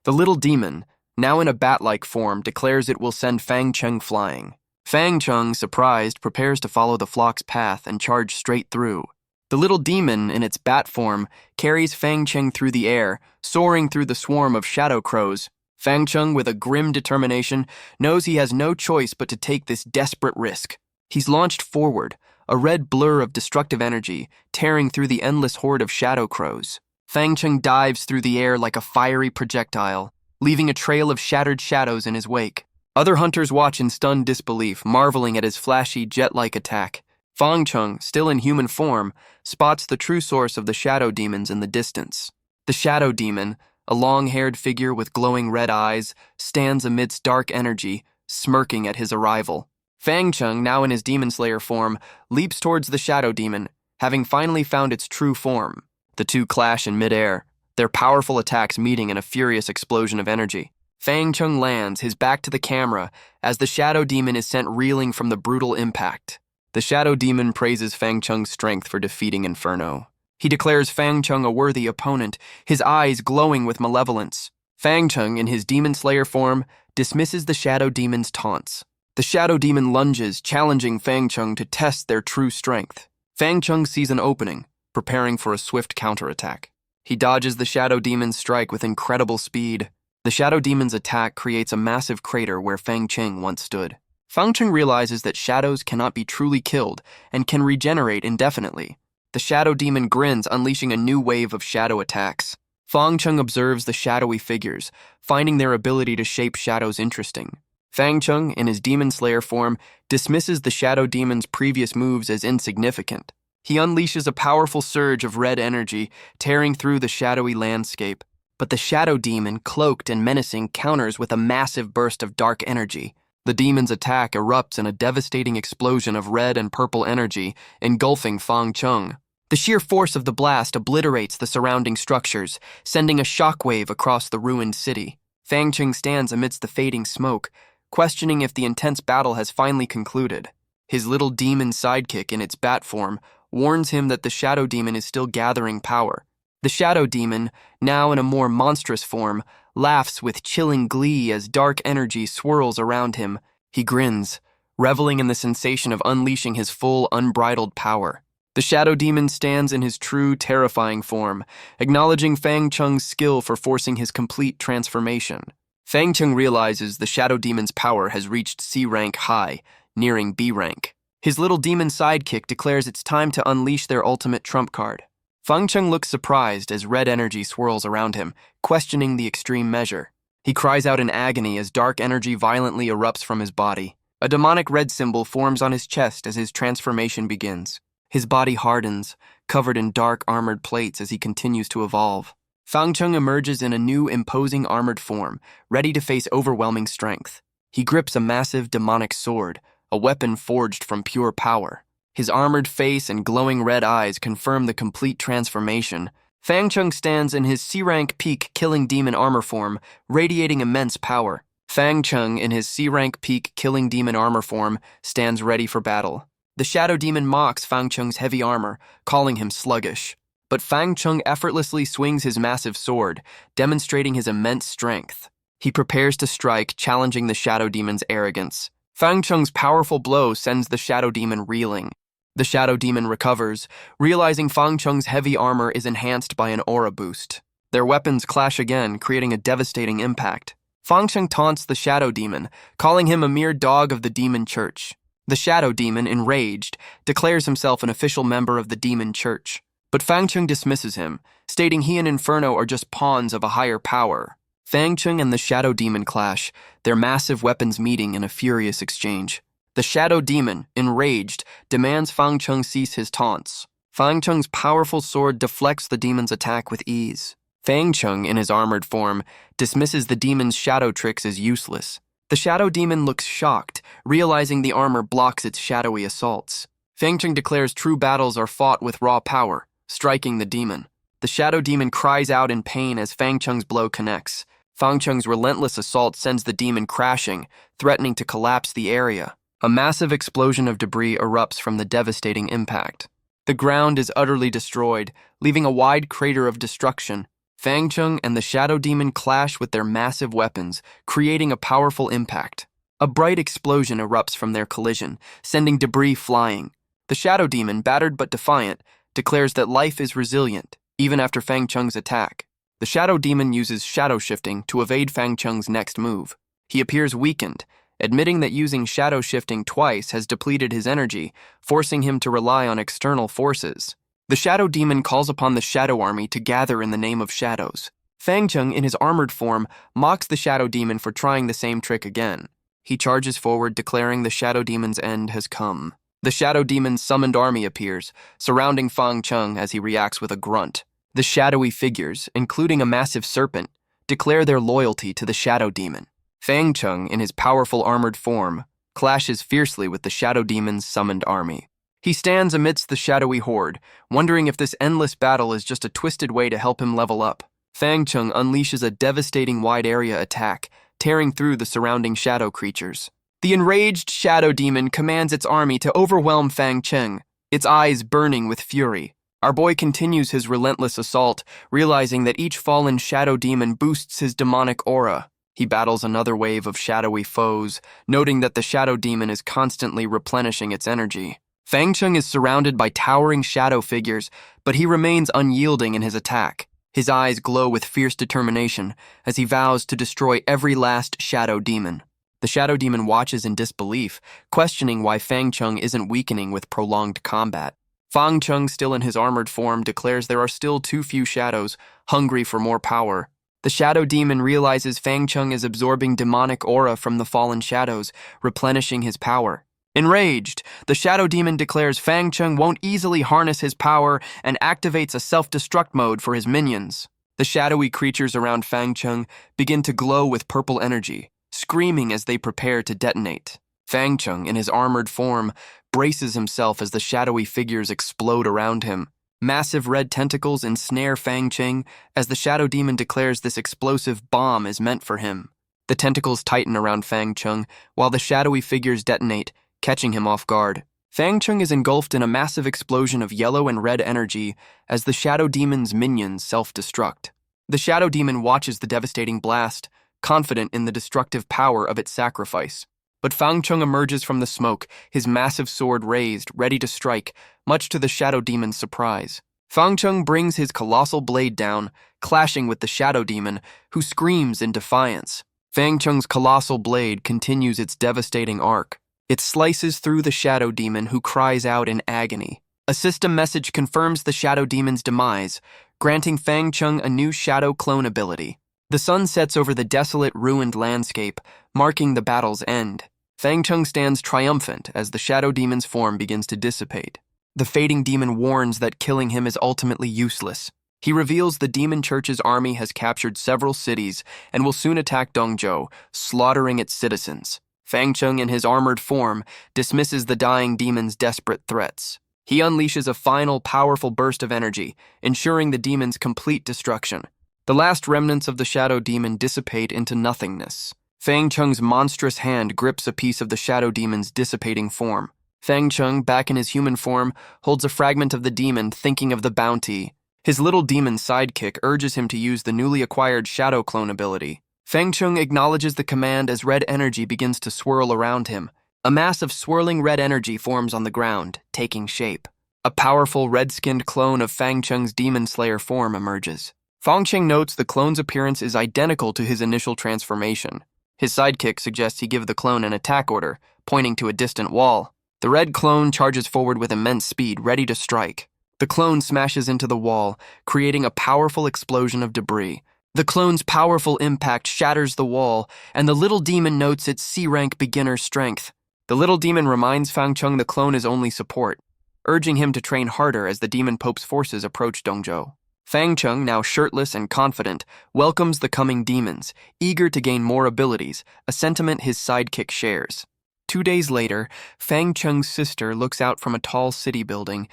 The little demon, now in a bat-like form, declares it will send Fang Cheng flying. Fang Cheng, surprised, prepares to follow the flock's path and charge straight through. The little demon, in its bat form, carries Fang Cheng through the air, soaring through the swarm of shadow crows. Fang Cheng, with a grim determination, knows he has no choice but to take this desperate risk. He's launched forward, a red blur of destructive energy, tearing through the endless horde of shadow crows. Fang Cheng dives through the air like a fiery projectile, leaving a trail of shattered shadows in his wake. Other hunters watch in stunned disbelief, marveling at his flashy, jet-like attack. Fang Cheng, still in human form, spots the true source of the shadow demons in the distance. The shadow demon, a long-haired figure with glowing red eyes, stands amidst dark energy, smirking at his arrival. Fang Cheng, now in his demon slayer form, leaps towards the shadow demon, having finally found its true form. The two clash in midair, their powerful attacks meeting in a furious explosion of energy. Fang Cheng lands, his back to the camera, as the shadow demon is sent reeling from the brutal impact. The shadow demon praises Fang Cheng's strength for defeating Inferno. He declares Fang Cheng a worthy opponent, his eyes glowing with malevolence. Fang Cheng, in his demon slayer form, dismisses the shadow demon's taunts. The shadow demon lunges, challenging Fang Cheng to test their true strength. Fang Cheng sees an opening, preparing for a swift counterattack. He dodges the shadow demon's strike with incredible speed. The shadow demon's attack creates a massive crater where Fang Cheng once stood. Fang Cheng realizes that shadows cannot be truly killed and can regenerate indefinitely. The shadow demon grins, unleashing a new wave of shadow attacks. Fang Cheng observes the shadowy figures, finding their ability to shape shadows interesting. Fang Cheng, in his demon slayer form, dismisses the shadow demon's previous moves as insignificant. He unleashes a powerful surge of red energy, tearing through the shadowy landscape. But the shadow demon, cloaked and menacing, counters with a massive burst of dark energy. The demon's attack erupts in a devastating explosion of red and purple energy, engulfing Fang Cheng. The sheer force of the blast obliterates the surrounding structures, sending a shockwave across the ruined city. Fang Cheng stands amidst the fading smoke, questioning if the intense battle has finally concluded. His little demon sidekick, in its bat form, warns him that the shadow demon is still gathering power. The shadow demon, now in a more monstrous form, laughs with chilling glee as dark energy swirls around him. He grins, reveling in the sensation of unleashing his full, unbridled power. The shadow demon stands in his true, terrifying form, acknowledging Fang Cheng's skill for forcing his complete transformation. Fang Cheng realizes the shadow demon's power has reached C rank high, nearing B rank. His little demon sidekick declares it's time to unleash their ultimate trump card. Fang Cheng looks surprised as red energy swirls around him, questioning the extreme measure. He cries out in agony as dark energy violently erupts from his body. A demonic red symbol forms on his chest as his transformation begins. His body hardens, covered in dark armored plates as he continues to evolve. Fang Cheng emerges in a new, imposing armored form, ready to face overwhelming strength. He grips a massive demonic sword, a weapon forged from pure power. His armored face and glowing red eyes confirm the complete transformation. Fang Cheng stands in his C-rank peak killing demon armor form, radiating immense power. Fang Cheng in his C-rank peak killing demon armor form stands ready for battle. The shadow demon mocks Fang Cheng's heavy armor, calling him sluggish. But Fang Cheng effortlessly swings his massive sword, demonstrating his immense strength. He prepares to strike, challenging the shadow demon's arrogance. Fang Cheng's powerful blow sends the shadow demon reeling. The shadow demon recovers, realizing Fang Cheng's heavy armor is enhanced by an aura boost. Their weapons clash again, creating a devastating impact. Fang Cheng taunts the shadow demon, calling him a mere dog of the demon church. The shadow demon, enraged, declares himself an official member of the demon church. But Fang Cheng dismisses him, stating he and Inferno are just pawns of a higher power. Fang Cheng and the shadow demon clash, their massive weapons meeting in a furious exchange. The shadow demon, enraged, demands Fang Cheng cease his taunts. Fang Cheng's powerful sword deflects the demon's attack with ease. Fang Cheng, in his armored form, dismisses the demon's shadow tricks as useless. The shadow demon looks shocked, realizing the armor blocks its shadowy assaults. Fang Cheng declares true battles are fought with raw power, striking the demon. The shadow demon cries out in pain as Fang Cheng's blow connects. Fang Cheng's relentless assault sends the demon crashing, threatening to collapse the area. A massive explosion of debris erupts from the devastating impact. The ground is utterly destroyed, leaving a wide crater of destruction. Fang Cheng and the shadow demon clash with their massive weapons, creating a powerful impact. A bright explosion erupts from their collision, sending debris flying. The shadow demon, battered but defiant, declares that life is resilient, even after Fang Cheng's attack. The shadow demon uses shadow shifting to evade Fang Cheng's next move. He appears weakened, admitting that using shadow shifting twice has depleted his energy, forcing him to rely on external forces. The shadow demon calls upon the shadow army to gather in the name of shadows. Fang Cheng, in his armored form, mocks the shadow demon for trying the same trick again. He charges forward, declaring the shadow demon's end has come. The shadow demon's summoned army appears, surrounding Fang Cheng as he reacts with a grunt. The shadowy figures, including a massive serpent, declare their loyalty to the shadow demon. Fang Cheng, in his powerful armored form, clashes fiercely with the shadow demon's summoned army. He stands amidst the shadowy horde, wondering if this endless battle is just a twisted way to help him level up. Fang Cheng unleashes a devastating wide-area attack, tearing through the surrounding shadow creatures. The enraged shadow demon commands its army to overwhelm Fang Cheng, its eyes burning with fury. Our boy continues his relentless assault, realizing that each fallen shadow demon boosts his demonic aura. He battles another wave of shadowy foes, noting that the shadow demon is constantly replenishing its energy. Fang Cheng is surrounded by towering shadow figures, but he remains unyielding in his attack. His eyes glow with fierce determination as he vows to destroy every last shadow demon. The shadow demon watches in disbelief, questioning why Fang Cheng isn't weakening with prolonged combat. Fang Cheng, still in his armored form, declares there are still too few shadows, hungry for more power. The shadow demon realizes Fang Cheng is absorbing demonic aura from the fallen shadows, replenishing his power. Enraged, the shadow demon declares Fang Cheng won't easily harness his power and activates a self-destruct mode for his minions. The shadowy creatures around Fang Cheng begin to glow with purple energy, screaming as they prepare to detonate. Fang Cheng, in his armored form, braces himself as the shadowy figures explode around him. Massive red tentacles ensnare Fang Cheng as the shadow demon declares this explosive bomb is meant for him. The tentacles tighten around Fang Cheng while the shadowy figures detonate, catching him off guard. Fang Cheng is engulfed in a massive explosion of yellow and red energy as the shadow demon's minions self-destruct. The shadow demon watches the devastating blast, confident in the destructive power of its sacrifice. But Fang Cheng emerges from the smoke, his massive sword raised, ready to strike, much to the shadow demon's surprise. Fang Cheng brings his colossal blade down, clashing with the shadow demon, who screams in defiance. Fang Cheng's colossal blade continues its devastating arc. It slices through the shadow demon, who cries out in agony. A system message confirms the shadow demon's demise, granting Fang Cheng a new shadow clone ability. The sun sets over the desolate, ruined landscape, marking the battle's end. Fang Cheng stands triumphant as the shadow demon's form begins to dissipate. The fading demon warns that killing him is ultimately useless. He reveals the demon church's army has captured several cities and will soon attack Dongzhou, slaughtering its citizens. Fang Cheng, in his armored form, dismisses the dying demon's desperate threats. He unleashes a final, powerful burst of energy, ensuring the demon's complete destruction. The last remnants of the shadow demon dissipate into nothingness. Fang Cheng's monstrous hand grips a piece of the shadow demon's dissipating form. Fang Cheng, back in his human form, holds a fragment of the demon, thinking of the bounty. His little demon sidekick urges him to use the newly acquired shadow clone ability. Fang Cheng acknowledges the command as red energy begins to swirl around him. A mass of swirling red energy forms on the ground, taking shape. A powerful red-skinned clone of Fang Cheng's demon slayer form emerges. Fang Cheng notes the clone's appearance is identical to his initial transformation. His sidekick suggests he give the clone an attack order, pointing to a distant wall. The red clone charges forward with immense speed, ready to strike. The clone smashes into the wall, creating a powerful explosion of debris. The clone's powerful impact shatters the wall, and the little demon notes its C-rank beginner strength. The little demon reminds Fang Cheng the clone is only support, urging him to train harder as the demon pope's forces approach Dongzhou. Fang Cheng, now shirtless and confident, welcomes the coming demons, eager to gain more abilities, a sentiment his sidekick shares. 2 days later, Fang Cheng's sister looks out from a tall city building.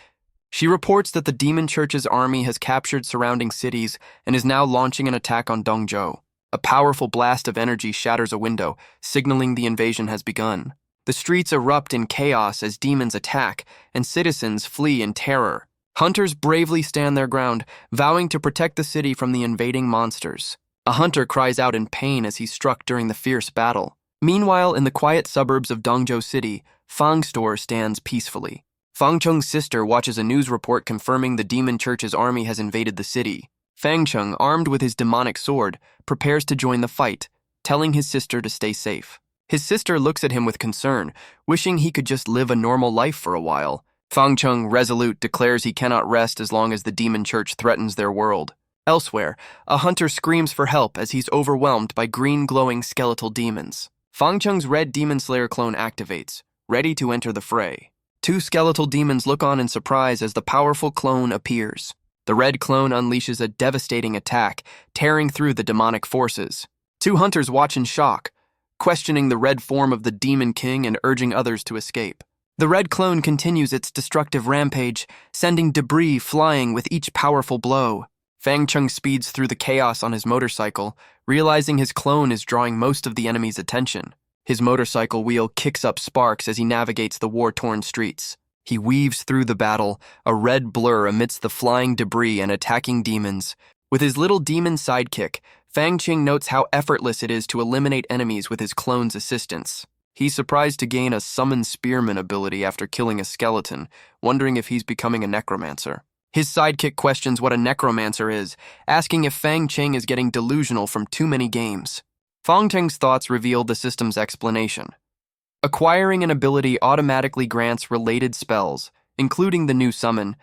She reports that the demon church's army has captured surrounding cities and is now launching an attack on Dongzhou. A powerful blast of energy shatters a window, signaling the invasion has begun. The streets erupt in chaos as demons attack, and citizens flee in terror. Hunters bravely stand their ground, vowing to protect the city from the invading monsters. A hunter cries out in pain as he's struck during the fierce battle. Meanwhile, in the quiet suburbs of Dongzhou City, Fang Store stands peacefully. Fang Cheng's sister watches a news report confirming the demon church's army has invaded the city. Fang Cheng, armed with his demonic sword, prepares to join the fight, telling his sister to stay safe. His sister looks at him with concern, wishing he could just live a normal life for a while. Fang Cheng, resolute, declares he cannot rest as long as the demon church threatens their world. Elsewhere, a hunter screams for help as he's overwhelmed by green glowing skeletal demons. Fang Cheng's red demon slayer clone activates, ready to enter the fray. 2 skeletal demons look on in surprise as the powerful clone appears. The red clone unleashes a devastating attack, tearing through the demonic forces. 2 hunters watch in shock, questioning the red form of the demon king and urging others to escape. The red clone continues its destructive rampage, sending debris flying with each powerful blow. Fang Cheng speeds through the chaos on his motorcycle, realizing his clone is drawing most of the enemy's attention. His motorcycle wheel kicks up sparks as he navigates the war-torn streets. He weaves through the battle, a red blur amidst the flying debris and attacking demons. With his little demon sidekick, Fang Cheng notes how effortless it is to eliminate enemies with his clone's assistance. He's surprised to gain a summon spearman ability after killing a skeleton, wondering if he's becoming a necromancer. His sidekick questions what a necromancer is, asking if Fang Cheng is getting delusional from too many games. Fang Cheng's thoughts reveal the system's explanation. Acquiring an ability automatically grants related spells, including the new summon.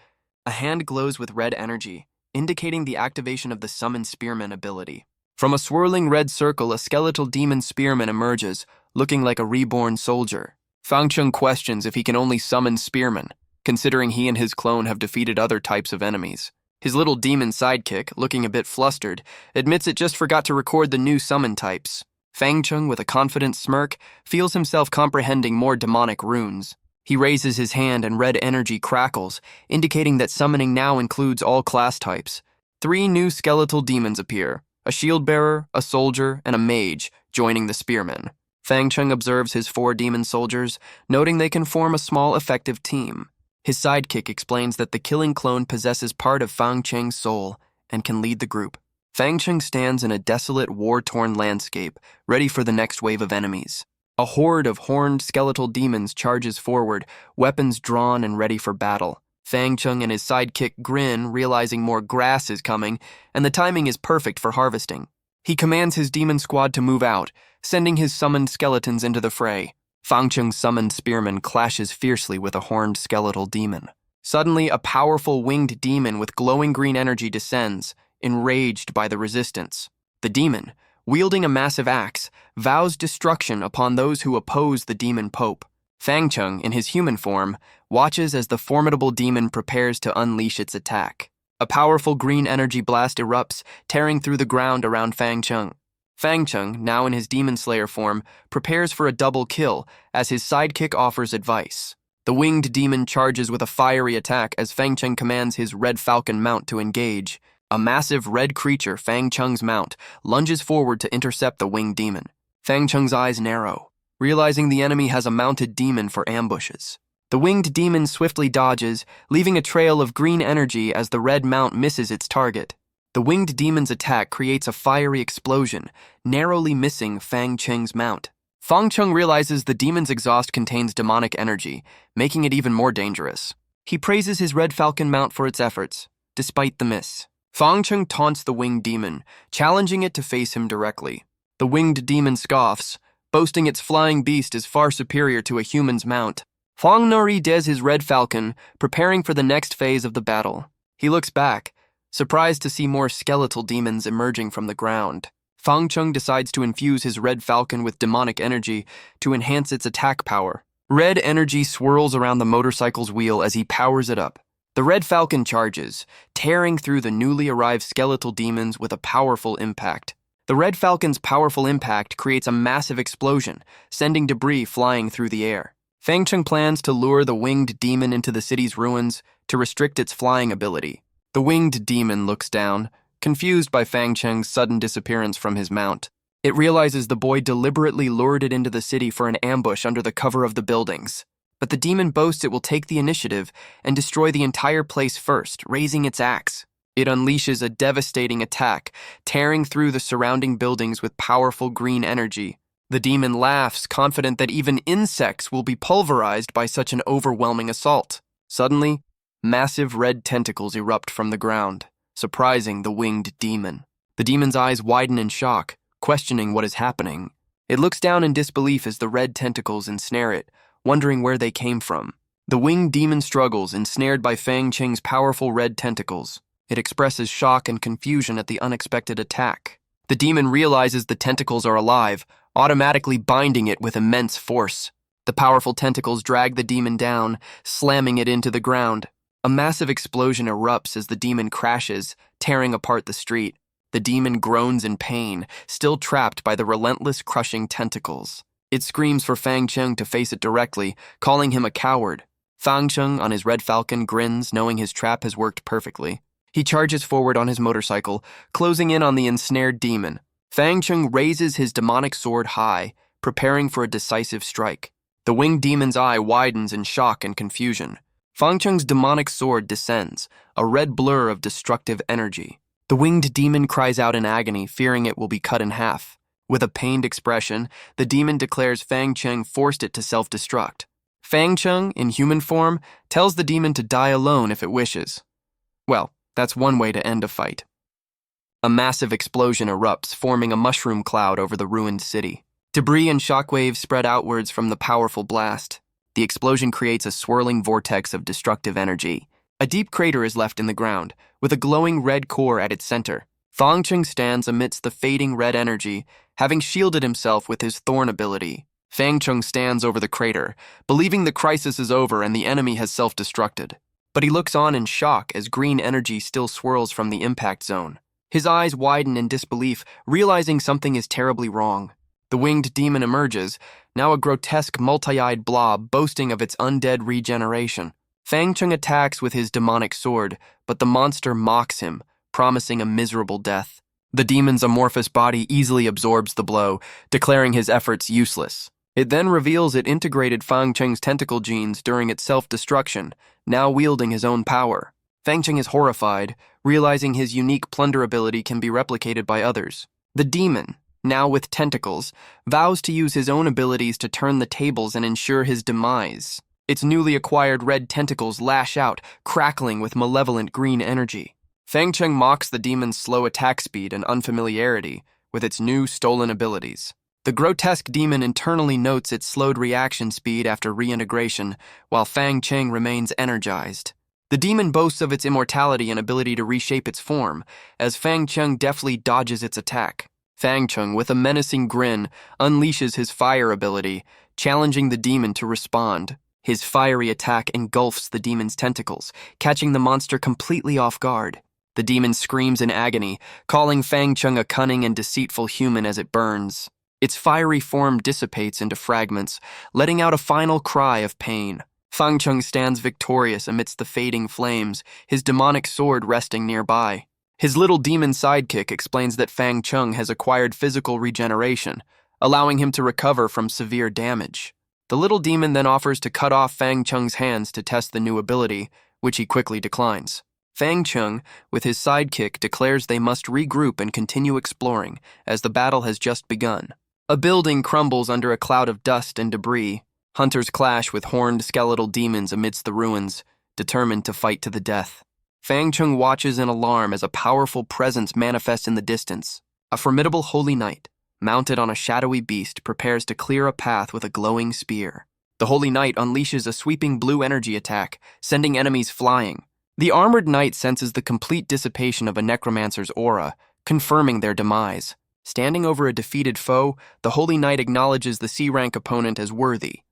A hand glows with red energy, indicating the activation of the summon spearman ability. From a swirling red circle, a skeletal demon spearman emerges, looking like a reborn soldier. Fang Cheng questions if he can only summon spearmen, considering he and his clone have defeated other types of enemies. His little demon sidekick, looking a bit flustered, admits it just forgot to record the new summon types. Fang Cheng, with a confident smirk, feels himself comprehending more demonic runes. He raises his hand and red energy crackles, indicating that summoning now includes all class types. 3 new skeletal demons appear, a shield bearer, a soldier, and a mage, joining the spearmen. Fang Cheng observes his 4 demon soldiers, noting they can form a small effective team. His sidekick explains that the killing clone possesses part of Fang Cheng's soul and can lead the group. Fang Cheng stands in a desolate, war-torn landscape, ready for the next wave of enemies. A horde of horned skeletal demons charges forward, weapons drawn and ready for battle. Fang Cheng and his sidekick grin, realizing more grass is coming, and the timing is perfect for harvesting. He commands his demon squad to move out, sending his summoned skeletons into the fray. Fang Cheng's summoned spearman clashes fiercely with a horned skeletal demon. Suddenly, a powerful winged demon with glowing green energy descends, enraged by the resistance. The demon, wielding a massive axe, vows destruction upon those who oppose the demon pope. Fang Cheng, in his human form, watches as the formidable demon prepares to unleash its attack. A powerful green energy blast erupts, tearing through the ground around Fang Cheng. Fang Cheng, now in his Demon Slayer form, prepares for a double kill as his sidekick offers advice. The winged demon charges with a fiery attack as Fang Cheng commands his Red Falcon mount to engage. A massive red creature, Fang Cheng's mount, lunges forward to intercept the winged demon. Fang Cheng's eyes narrow, realizing the enemy has a mounted demon for ambushes. The winged demon swiftly dodges, leaving a trail of green energy as the red mount misses its target. The winged demon's attack creates a fiery explosion, narrowly missing Fang Cheng's mount. Fang Cheng realizes the demon's exhaust contains demonic energy, making it even more dangerous. He praises his Red Falcon mount for its efforts, despite the miss. Fang Cheng taunts the winged demon, challenging it to face him directly. The winged demon scoffs, boasting its flying beast is far superior to a human's mount. Fang Nori des his Red Falcon, preparing for the next phase of the battle. He looks back, surprised to see more skeletal demons emerging from the ground. Fang Cheng decides to infuse his Red Falcon with demonic energy to enhance its attack power. Red energy swirls around the motorcycle's wheel as he powers it up. The Red Falcon charges, tearing through the newly arrived skeletal demons with a powerful impact. The Red Falcon's powerful impact creates a massive explosion, sending debris flying through the air. Fang Cheng plans to lure the winged demon into the city's ruins to restrict its flying ability. The winged demon looks down, confused by Fang Cheng's sudden disappearance from his mount. It realizes the boy deliberately lured it into the city for an ambush under the cover of the buildings. But the demon boasts it will take the initiative and destroy the entire place first, raising its axe. It unleashes a devastating attack, tearing through the surrounding buildings with powerful green energy. The demon laughs, confident that even insects will be pulverized by such an overwhelming assault. Suddenly, massive red tentacles erupt from the ground, surprising the winged demon. The demon's eyes widen in shock, questioning what is happening. It looks down in disbelief as the red tentacles ensnare it, wondering where they came from. The winged demon struggles, ensnared by Fang Cheng's powerful red tentacles. It expresses shock and confusion at the unexpected attack. The demon realizes the tentacles are alive, automatically binding it with immense force. The powerful tentacles drag the demon down, slamming it into the ground. A massive explosion erupts as the demon crashes, tearing apart the street. The demon groans in pain, still trapped by the relentless crushing tentacles. It screams for Fang Cheng to face it directly, calling him a coward. Fang Cheng, on his Red Falcon, grins, knowing his trap has worked perfectly. He charges forward on his motorcycle, closing in on the ensnared demon. Fang Cheng raises his demonic sword high, preparing for a decisive strike. The winged demon's eye widens in shock and confusion. Fang Cheng's demonic sword descends, a red blur of destructive energy. The winged demon cries out in agony, fearing it will be cut in half. With a pained expression, the demon declares Fang Cheng forced it to self-destruct. Fang Cheng, in human form, tells the demon to die alone if it wishes. Well, that's one way to end a fight. A massive explosion erupts, forming a mushroom cloud over the ruined city. Debris and shockwaves spread outwards from the powerful blast. The explosion creates a swirling vortex of destructive energy. A deep crater is left in the ground, with a glowing red core at its center. Fang Cheng stands amidst the fading red energy, having shielded himself with his thorn ability. Fang Cheng stands over the crater, believing the crisis is over and the enemy has self-destructed. But he looks on in shock as green energy still swirls from the impact zone. His eyes widen in disbelief, realizing something is terribly wrong. The winged demon emerges, now a grotesque multi-eyed blob boasting of its undead regeneration. Fang Cheng attacks with his demonic sword, but the monster mocks him, promising a miserable death. The demon's amorphous body easily absorbs the blow, declaring his efforts useless. It then reveals it integrated Fang Cheng's tentacle genes during its self-destruction, now wielding his own power. Fang Cheng is horrified, realizing his unique plunder ability can be replicated by others. The demon, now with tentacles, vows to use his own abilities to turn the tables and ensure his demise. Its newly acquired red tentacles lash out, crackling with malevolent green energy. Fang Cheng mocks the demon's slow attack speed and unfamiliarity with its new stolen abilities. The grotesque demon internally notes its slowed reaction speed after reintegration, while Fang Cheng remains energized. The demon boasts of its immortality and ability to reshape its form, as Fang Cheng deftly dodges its attack. Fang Chung, with a menacing grin, unleashes his fire ability, challenging the demon to respond. His fiery attack engulfs the demon's tentacles, catching the monster completely off guard. The demon screams in agony, calling Fang Chung a cunning and deceitful human as it burns. Its fiery form dissipates into fragments, letting out a final cry of pain. Fang Chung stands victorious amidst the fading flames, his demonic sword resting nearby. His little demon sidekick explains that Fang Chung has acquired physical regeneration, allowing him to recover from severe damage. The little demon then offers to cut off Fang Chung's hands to test the new ability, which he quickly declines. Fang Chung, with his sidekick, declares they must regroup and continue exploring, as the battle has just begun. A building crumbles under a cloud of dust and debris. Hunters clash with horned skeletal demons amidst the ruins, determined to fight to the death. Fang Chung watches in alarm as a powerful presence manifests in the distance. A formidable holy knight, mounted on a shadowy beast, prepares to clear a path with a glowing spear. The holy knight unleashes a sweeping blue energy attack, sending enemies flying. The armored knight senses the complete dissipation of a necromancer's aura, confirming their demise. Standing over a defeated foe, the holy knight acknowledges the C-rank opponent as worthy,